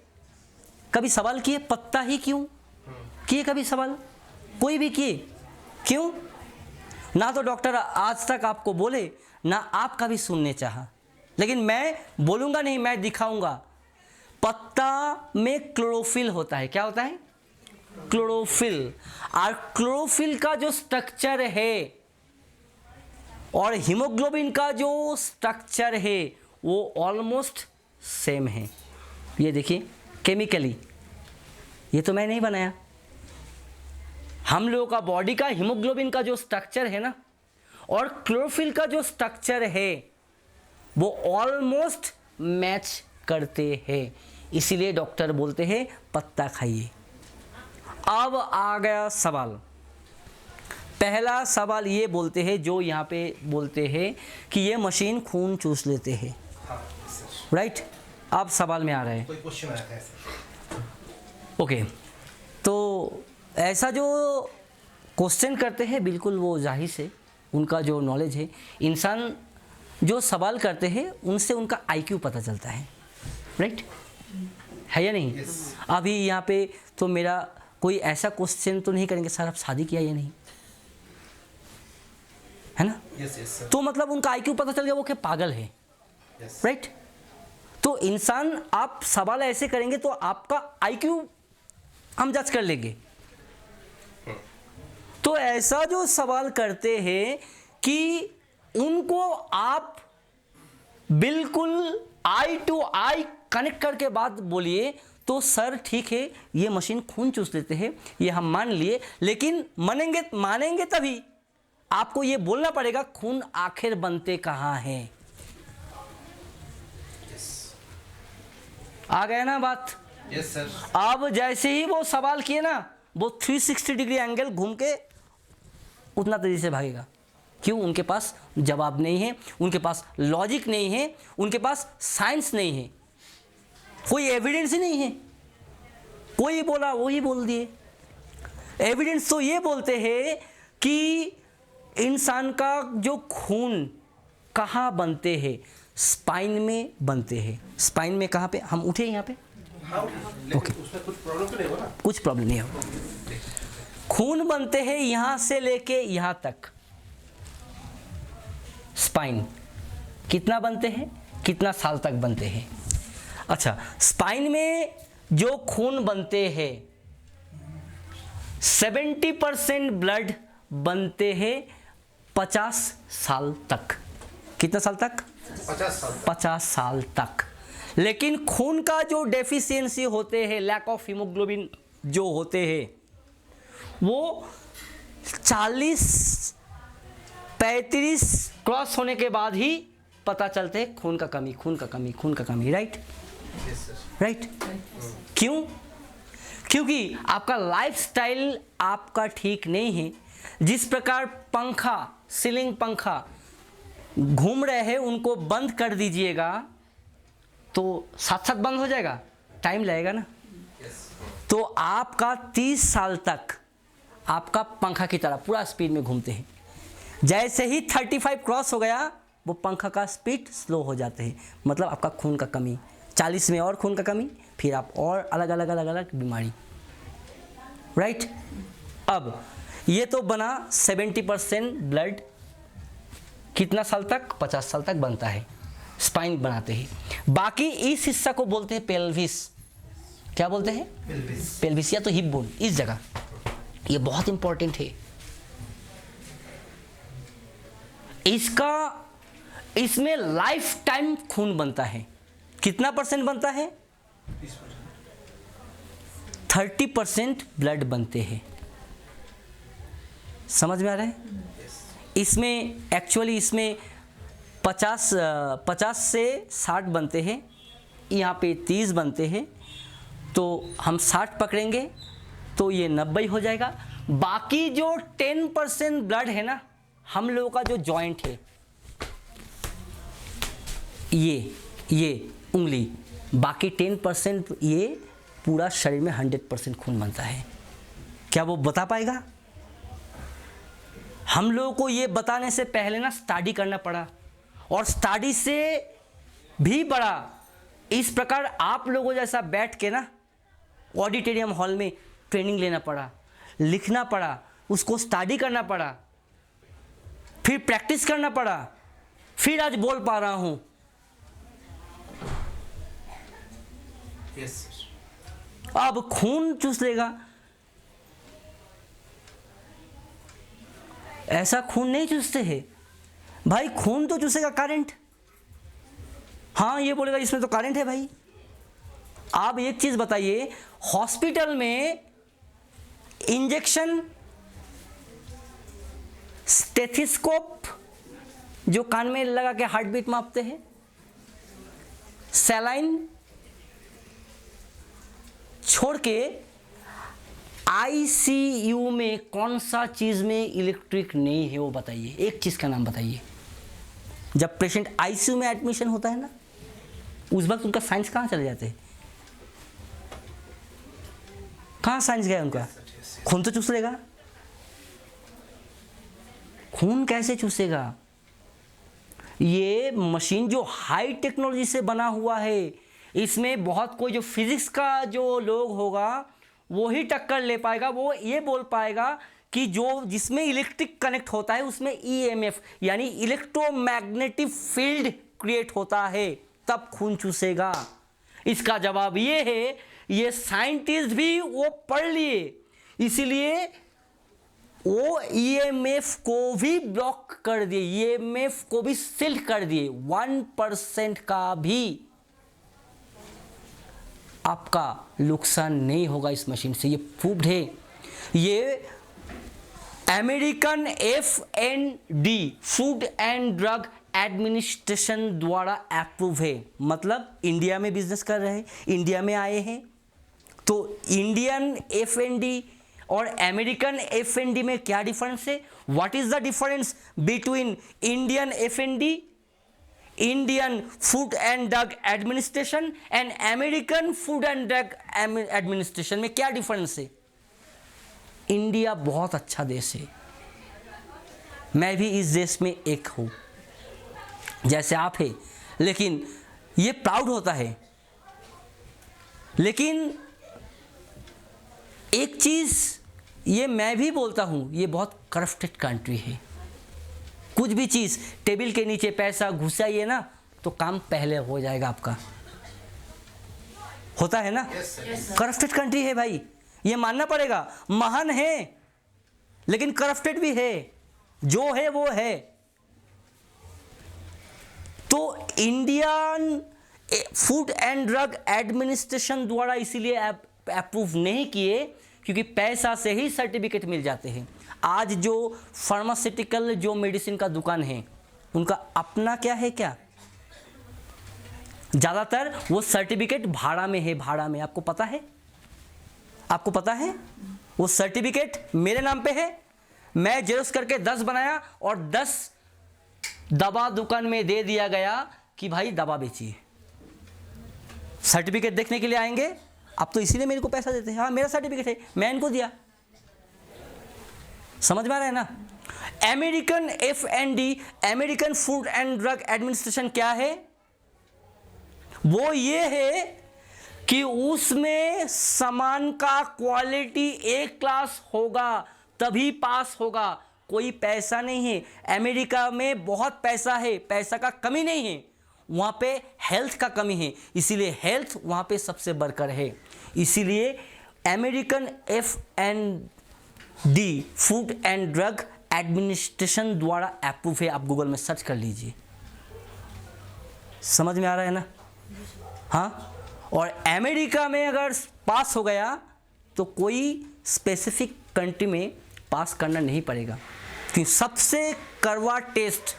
कभी सवाल किए पत्ता ही क्यों किए? कभी सवाल कोई भी किए? क्यों? ना तो डॉक्टर आज तक आपको बोले, ना आप कभी सुनने चाहा। लेकिन मैं बोलूँगा नहीं, मैं दिखाऊंगा। पत्ता में क्लोरोफिल होता है। क्या होता है? क्लोरोफिल। और क्लोरोफिल का जो स्ट्रक्चर है और हीमोग्लोबिन का जो स्ट्रक्चर है वो ऑलमोस्ट सेम है। ये देखिए केमिकली, ये तो मैं नहीं बनाया। हम लोगों का बॉडी का हीमोग्लोबिन का जो स्ट्रक्चर है ना, और क्लोरोफिल का जो स्ट्रक्चर है वो ऑलमोस्ट मैच करते हैं। इसीलिए डॉक्टर बोलते हैं पत्ता खाइए। अब आ गया सवाल। पहला सवाल ये बोलते हैं, जो यहाँ पे बोलते हैं कि ये मशीन खून चूस लेते हैं, राइट? अब सवाल में आ रहा है, कोई क्वेश्चन आया है? ओके। तो ऐसा जो क्वेश्चन करते हैं, बिल्कुल वो जाहिर से उनका जो नॉलेज है, इंसान जो सवाल करते हैं उनसे उनका IQ पता चलता है, राइट? है या नहीं? अभी यहाँ पे तो मेरा कोई ऐसा क्वेश्चन तो नहीं करेंगे सर आप शादी किया या नहीं, है ना? तो मतलब उनका IQ पता चल गया वो क्या पागल है, राइट? तो इंसान आप सवाल ऐसे करेंगे तो आपका IQ हम जज कर लेंगे। तो ऐसा जो सवाल करते हैं कि उनको आप बिल्कुल आई टू आई कनेक्ट करके बात बोलिए तो सर ठीक है ये मशीन खून चूस लेते हैं, ये हम मान लिए, लेकिन मानेंगे तभी आपको ये बोलना पड़ेगा खून आखिर बनते कहाँ हैं। आ गया ना बात? Yes sir. अब जैसे ही वो सवाल किए ना, वो 360 डिग्री एंगल घूम के उतना तेजी से भागेगा। क्यों? उनके पास जवाब नहीं है, उनके पास लॉजिक नहीं है, उनके पास साइंस नहीं है, कोई एविडेंस ही नहीं है। कोई बोला वही बोल दिए। एविडेंस तो ये बोलते हैं कि इंसान का जो खून कहाँ बनते हैं, स्पाइन में बनते हैं। स्पाइन में कहाँ पे? हम उठे यहाँ पे? हाँ, लेकिन उसमें कुछ प्रॉब्लम तो नहीं हुआ ना? कुछ प्रॉब्लम नहीं है। खून बनते हैं यहाँ से लेके यहाँ तक। स्पाइन कितना बनते हैं, कितना साल तक बनते हैं? अच्छा, स्पाइन में जो खून बनते हैं 70% ब्लड बनते हैं 50 साल तक। कितना साल तक? 50 साल। 50 साल तक। लेकिन खून का जो डेफिशिएंसी होते हैं, लैक ऑफ हीमोग्लोबिन जो होते हैं, वो 40-35 क्रॉस होने के बाद ही पता चलते हैं खून का कमी। राइट? राइट। क्यों? क्योंकि आपका लाइफस्टाइल आपका ठीक नहीं है। जिस प्रकार पंखा, सीलिंग पंखा घूम रहे हैं, उनको बंद कर दीजिएगा तो साथ साथ बंद हो जाएगा, टाइम लगेगा ना। तो आपका 30 साल तक आपका पंखा की तरह पूरा स्पीड में घूमते हैं। जैसे ही 35 क्रॉस हो गया, वो पंखा का स्पीड स्लो हो जाते हैं। मतलब आपका खून का कमी, 40 में और खून का कमी, फिर आप और अलग अलग बीमारी। राइट? अब ये तो बना 70% ब्लड कितना साल तक? 50 साल तक बनता है, स्पाइन बनाते हैं। बाकी इस हिस्सा को बोलते हैं पेल्विस। क्या बोलते हैं? पेल्विस या तो हिप बोन। इस जगह ये बहुत इंपॉर्टेंट है। इसमें लाइफ टाइम खून बनता है। कितना % बनता है? 30% ब्लड बनते हैं। समझ में आ रहा है? इसमें एक्चुअली इसमें 50 से 60 बनते हैं, यहाँ पे 30 बनते हैं। तो हम 60 पकड़ेंगे तो ये 90 हो जाएगा। बाकी जो 10% ब्लड है ना, हम लोगों का जो जॉइंट है, ये उंगली, बाकी 10% ये पूरा शरीर में 100% खून बनता है। क्या वो बता पाएगा? हम लोगों को ये बताने से पहले ना स्टडी करना पड़ा, और स्टडी से भी बड़ा इस प्रकार आप लोगों जैसा बैठ के ना ऑडिटोरियम हॉल में ट्रेनिंग लेना पड़ा, लिखना पड़ा, उसको स्टडी करना पड़ा, फिर प्रैक्टिस करना पड़ा, फिर आज बोल पा रहा हूं। अब खून चूस लेगा, ऐसा खून नहीं चूसते हैं भाई। खून तो चूसेगा करंट। हाँ, ये बोलेगा इसमें तो करंट है भाई। आप एक चीज बताइए, हॉस्पिटल में इंजेक्शन, स्टेथोस्कोप जो कान में लगा के हार्ट बीट मापते हैं, सैलाइन छोड़ के आईसीयू में कौन सा चीज में इलेक्ट्रिक नहीं है वो बताइए। एक चीज का नाम बताइए। जब पेशेंट आईसीयू में एडमिशन होता है ना, उस वक्त उनका साइंस कहाँ चले जाते हैं? कहाँ साइंस गया उनका? खून तो चूस लेगा। खून कैसे चूसेगा? ये मशीन जो हाई टेक्नोलॉजी से बना हुआ है, इसमें बहुत कोई जो फिजिक्स का जो लोग होगा वो ही टक्कर ले पाएगा। वो ये बोल पाएगा कि जो जिसमें इलेक्ट्रिक कनेक्ट होता है उसमें ईएमएफ यानी इलेक्ट्रोमैग्नेटिक फील्ड क्रिएट होता है, तब खून चूसेगा। इसका जवाब ये है, ये साइंटिस्ट भी वो पढ़ लिए, इसीलिए वो ईएमएफ को भी ब्लॉक कर दिए, ईएमएफ को भी सिल्ड कर दिए, 1% का भी आपका नुकसान नहीं होगा इस मशीन से, ये प्रूव्ड है। ये American FND food and drug administration द्वारा अप्रूव है, मतलब इंडिया में बिजनेस कर रहे हैं, इंडिया में आए हैं। तो इंडियन FND और अमेरिकन FND में क्या डिफरेंस है? What is the difference between Indian FND, Indian food and drug administration and American food and drug administration में क्या डिफरेंस है? इंडिया बहुत अच्छा देश है, मैं भी इस देश में एक हूँ जैसे आप है, लेकिन ये प्राउड होता है। लेकिन एक चीज़ ये मैं भी बोलता हूँ, ये बहुत करप्टेड कंट्री है। कुछ भी चीज़ टेबल के नीचे पैसा घुसाइए ना तो काम पहले हो जाएगा आपका, होता है ना? करप्टेड कंट्री है भाई, ये मानना पड़ेगा। महान है लेकिन करप्टेड भी है, जो है वो है। तो Indian food and drug administration द्वारा इसीलिए अप्रूव नहीं किए क्योंकि पैसा से ही सर्टिफिकेट मिल जाते हैं। आज जो फार्मास्यूटिकल जो मेडिसिन का दुकान है उनका अपना क्या है, क्या ज़्यादातर वो सर्टिफिकेट भाड़ा में है, भाड़ा में। आपको पता है? आपको पता है? वो सर्टिफिकेट मेरे नाम पे है, मैं जेरोक्स करके 10 बनाया और 10 दवा दुकान में दे दिया गया कि भाई दवा बेचिए। सर्टिफिकेट देखने के लिए आएंगे, आप तो इसीलिए मेरे को पैसा देते हैं। हाँ मेरा सर्टिफिकेट है, मैं इनको दिया। समझ में आ रहा है ना? American FND, American food and drug administration क्या है? वो ये है कि उसमें सामान का क्वालिटी एक क्लास होगा तभी पास होगा, कोई पैसा नहीं है। अमेरिका में बहुत पैसा है, पैसा का कमी नहीं है, वहाँ पे हेल्थ का कमी है, इसीलिए हेल्थ वहाँ पे सबसे बढ़कर है। इसीलिए American FND food and drug administration द्वारा अप्रूव है। आप गूगल में सर्च कर लीजिए, समझ में आ रहा है ना? हाँ, और अमेरिका में अगर पास हो गया तो कोई स्पेसिफिक कंट्री में पास करना नहीं पड़ेगा, क्योंकि सबसे कड़वा टेस्ट,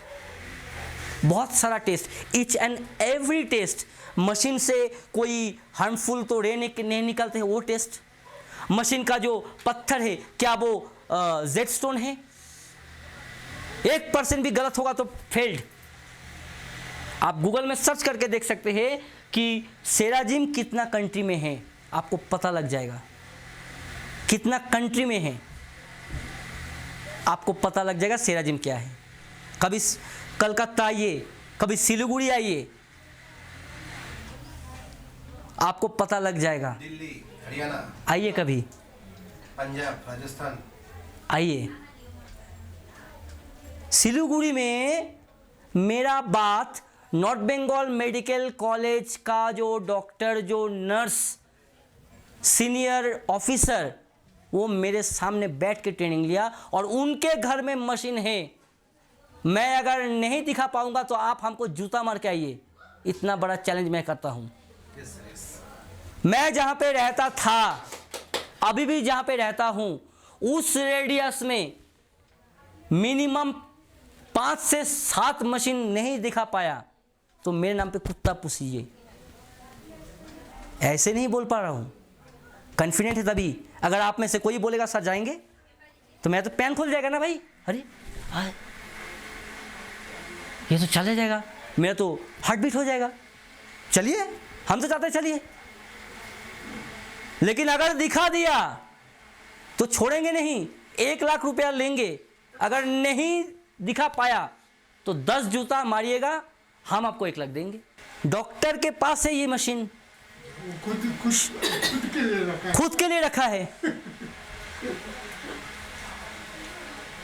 बहुत सारा taste, each and every taste, machine से कोई हार्मफुल तो रे नहीं निकलते हैं वो टेस्ट, मशीन का जो पत्थर है क्या वो जेड स्टोन है, 1% भी गलत होगा तो फेल्ड। आप गूगल में सर्च करके देख सकते हैं कि सेराजिम कितना कंट्री में है, आपको पता लग जाएगा कितना कंट्री में है, आपको पता लग जाएगा सेराजिम क्या है। कभी कलकत्ता आइए, कभी सिलीगुड़ी आइए, आपको पता लग जाएगा। दिल्ली, हरियाणा आइए, कभी पंजाब, राजस्थान आइए। सिलीगुड़ी में मेरा बात नॉर्थ बंगाल मेडिकल कॉलेज का जो डॉक्टर, जो नर्स, सीनियर ऑफिसर, वो मेरे सामने बैठ के ट्रेनिंग लिया और उनके घर में मशीन है। मैं अगर नहीं दिखा पाऊंगा तो आप हमको जूता मार के आइए, इतना बड़ा चैलेंज मैं करता हूं। मैं जहां पे रहता था, अभी भी जहां पे रहता हूं, उस रेडियस में मिनिमम 5 से 7 मशीन नहीं दिखा पाया तो मेरे नाम पे कुत्ता पूछिए। ऐसे नहीं बोल पा रहा हूं, कॉन्फिडेंट है तभी। अगर आप में से कोई बोलेगा सर जाएंगे, तो मैं तो पैन खोल जाएगा ना भाई, अरे हाय ये तो चले जाएगा, मेरा तो हार्ट बीट हो जाएगा। चलिए, हम तो चाहते हैं चलिए, लेकिन अगर दिखा दिया तो छोड़ेंगे नहीं, 1 लाख रुपया लेंगे। अगर नहीं दिखा पाया तो 10 जूता मारिएगा, हम आपको 1 लाख देंगे। डॉक्टर के पास है ये मशीन, खुद के लिए रखा है। खुद के लिए रखा है।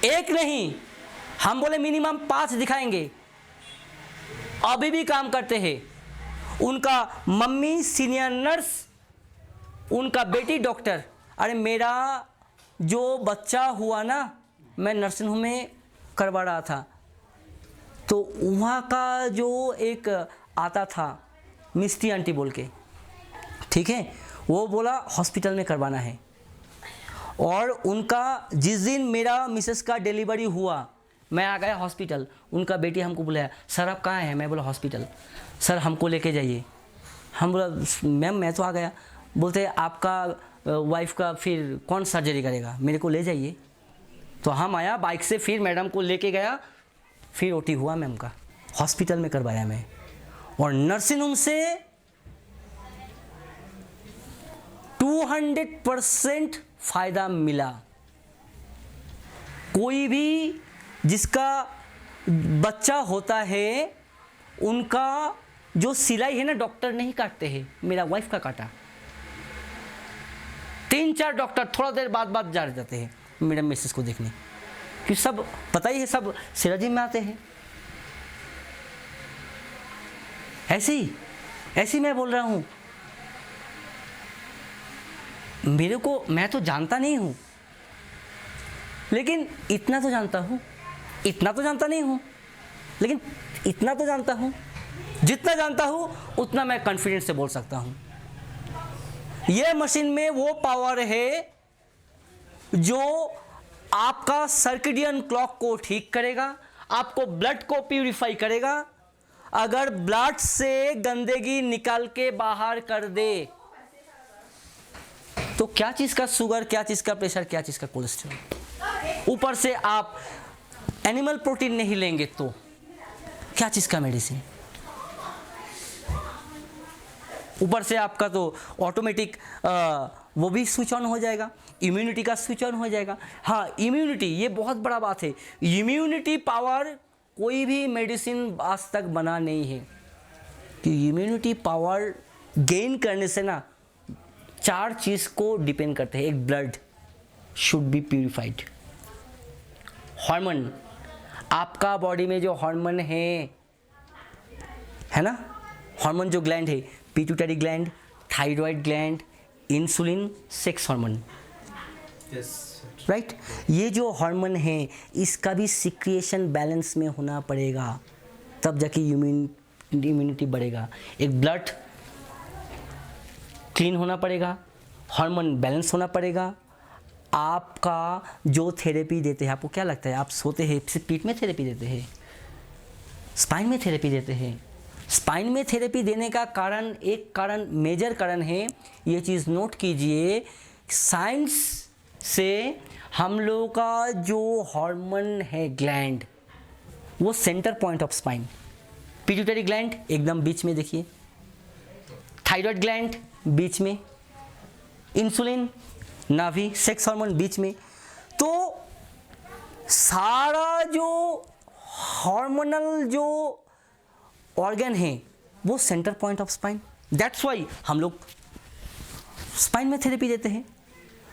एक नहीं, हम बोले मिनिमम 5 दिखाएंगे, अभी भी काम करते हैं। उनका मम्मी सीनियर नर्स, उनका बेटी डॉक्टर। अरे मेरा जो बच्चा हुआ ना, मैं नर्सिंग होम में करवा रहा था, तो वहाँ का जो एक आता था मिस्टी आंटी बोल के, ठीक है, वो बोला हॉस्पिटल में करवाना है। और उनका जिस दिन मेरा मिसेस का डिलीवरी हुआ, मैं आ गया हॉस्पिटल, उनका बेटी हमको बुलाया, सर आप कहाँ हैं? मैं बोला हॉस्पिटल। सर हमको लेके जाइए। हम बोला मैम मैं तो आ गया। बोलते आपका वाइफ का फिर कौन सर्जरी करेगा, मेरे को ले जाइए। तो हम आया बाइक से, फिर मैडम को लेके गया, फिर ओटी हुआ मैम का, हॉस्पिटल में करवाया मैं। और नर्सिंग होम से 200% फायदा मिला। कोई भी जिसका बच्चा होता है उनका जो सिलाई है ना, डॉक्टर नहीं काटते हैं, मेरा वाइफ का काटा। 3-4 डॉक्टर थोड़ा देर बाद जा जाते हैं मेरे मिसेस को देखने, कि सब पता ही है, सब सिराजी में आते हैं। ऐसी मैं बोल रहा हूँ, मेरे को, मैं तो जानता नहीं हूँ, लेकिन इतना तो जानता हूँ। इतना तो जानता नहीं हूँ, लेकिन इतना तो जानता हूँ। जितना जानता हूँ उतना मैं कॉन्फिडेंस से बोल सकता हूँ। यह मशीन में वो पावर है जो आपका सर्केडियन क्लॉक को ठीक करेगा, आपको ब्लड को प्यूरिफाई करेगा। अगर ब्लड से गंदगी निकाल के बाहर कर दे तो क्या चीज का शुगर, क्या चीज का प्रेशर, क्या चीज का कोलेस्ट्रॉल, ऊपर से आप एनिमल प्रोटीन नहीं लेंगे तो क्या चीज का मेडिसिन, ऊपर से आपका तो ऑटोमेटिक वो भी स्विच ऑन हो जाएगा, इम्यूनिटी का स्विच ऑन हो जाएगा। हाँ, इम्यूनिटी ये बहुत बड़ा बात है। इम्यूनिटी पावर कोई भी मेडिसिन आज तक बना नहीं है कि इम्यूनिटी पावर गेन करने से ना 4 चीज़ को डिपेंड करते हैं। एक, blood should be purified, hormone, आपका बॉडी में जो हार्मोन है ना, हार्मोन जो ग्लैंड है, pituitary gland, thyroid gland, insulin, sex hormone, right. ये जो हार्मोन है इसका भी सिक्रिएशन बैलेंस में होना पड़ेगा, तब जाके इम्यूनिटी बढ़ेगा। एक ब्लड क्लीन होना पड़ेगा, हार्मोन बैलेंस होना पड़ेगा। आपका जो थेरेपी देते हैं, आपको क्या लगता है, आप सोते हैं सिर्फ पीठ में थेरेपी देते हैं, स्पाइन में थेरेपी देते हैं। स्पाइन में थेरेपी देने का कारण, एक कारण, मेजर कारण है, ये चीज़ नोट कीजिए, साइंस से हम लोगों का जो हार्मोन है ग्लैंड, वो centre point of spine, pituitary gland एकदम बीच में देखिए, थायराइड ग्लैंड बीच में, इंसुलिन, नाभि, सेक्स हार्मोन बीच में। तो सारा जो हार्मोनल जो ऑर्गन है वो centre point of spine. That's why हम लोग स्पाइन में थेरेपी देते हैं।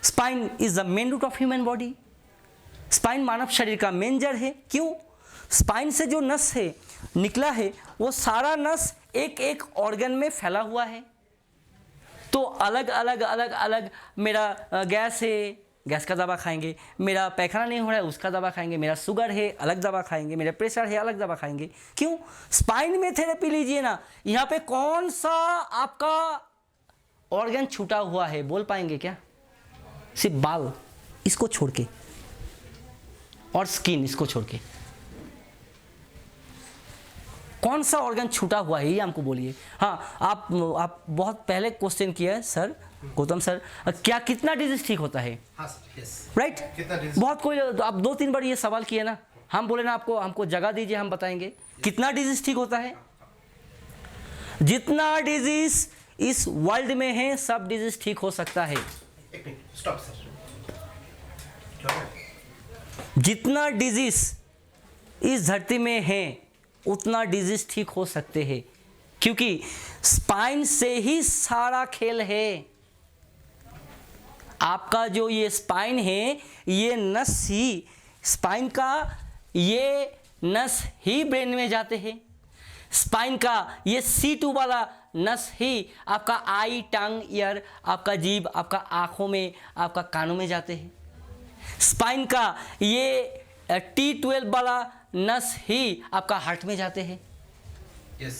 Spine is the main root of human body. Spine मानव शरीर का मेन जड़ है। क्यों? स्पाइन से जो नस है निकला है, वो सारा नस एक एक ऑर्गन में फैला हुआ है। तो अलग अलग अलग अलग, मेरा गैस है, गैस का दवा खाएंगे, मेरा पैखाना नहीं हो रहा है उसका दवा खाएंगे, मेरा शुगर है अलग दवा खाएंगे, मेरा प्रेशर है अलग दवा खाएंगे। क्यों? स्पाइन में थेरेपी लीजिए ना, यहाँ पे कौन सा आपका ऑर्गन छूटा हुआ है बोल पाएंगे क्या? सिर्फ बाल इसको छोड़ के और स्किन इसको छोड़ के कौन सा ऑर्गन छूटा हुआ है, ये हमको बोलिए। हाँ, आप बहुत पहले क्वेश्चन किया है सर, गौतम सर, क्या कितना डिजीज ठीक होता है? हाँ सर, यस। राइट? कितना डिजीज? बहुत कोई, आप 2-3 बार ये सवाल किए ना, हम बोले ना आपको, हमको जगह दीजिए, हम बताएंगे कितना डिजीज ठीक होता है। जितना डिजीज इस वर्ल्ड में है सब डिजीज ठीक हो सकता है। एक मिनट, स्टॉप सर। जितना डिजीज इस धरती में है उतना डिजीज ठीक हो सकते हैं, क्योंकि स्पाइन से ही सारा खेल है। आपका जो ये स्पाइन है, ये नस ही, स्पाइन का ये नस ही ब्रेन में जाते हैं। स्पाइन का ये C2 वाला नस ही आपका आई, टंग, ईयर, आपका जीभ, आपका आँखों में, आपका कानों में जाते हैं। स्पाइन का ये T12 वाला नस ही आपका हार्ट में जाते हैं। यस।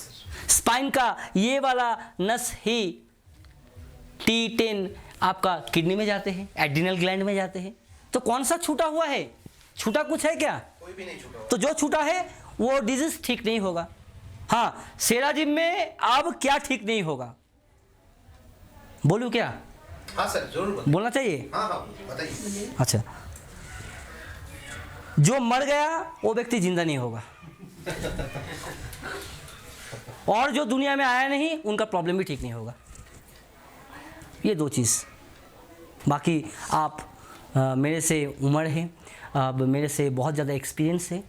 स्पाइन का ये वाला नस ही T10 आपका किडनी में जाते हैं, एड्रिनल ग्लैंड में जाते हैं। तो कौन सा छूटा हुआ है? छूटा कुछ है क्या? कोई भी नहीं छूटा। तो जो छूटा है वो डिजीज ठीक नहीं होगा। हाँ, सेराजिम में अब क्या ठीक नहीं होगा? बोलूं क्या? हाँ सर, जरूर बताइए। बोलना चाहिए? हाँ हाँ बताइए। अच्छा, जो मर गया वो व्यक्ति जिंदा नहीं होगा, और जो दुनिया में आया नहीं उनका प्रॉब्लम भी ठीक नहीं होगा। ये 2 चीज़। बाकी आप मेरे से उम्र है, अब मेरे से बहुत ज़्यादा एक्सपीरियंस है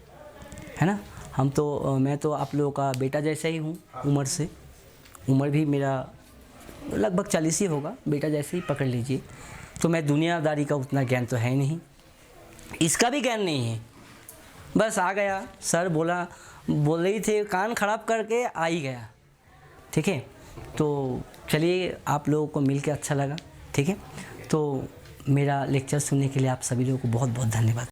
ना। हम तो मैं तो आप लोगों का बेटा जैसा ही हूँ उम्र से। उम्र भी मेरा लगभग 40 ही होगा, बेटा जैसे ही पकड़ लीजिए। तो मैं दुनियादारी का उतना ज्ञान तो है नहीं, इसका भी ज्ञान नहीं है। बस आ गया, सर बोल रही थे, कान खराब करके आ ही गया। ठीक है, तो चलिए, आप लोगों को मिल के अच्छा लगा। ठीक है, तो मेरा लेक्चर सुनने के लिए आप सभी लोगों को बहुत बहुत धन्यवाद।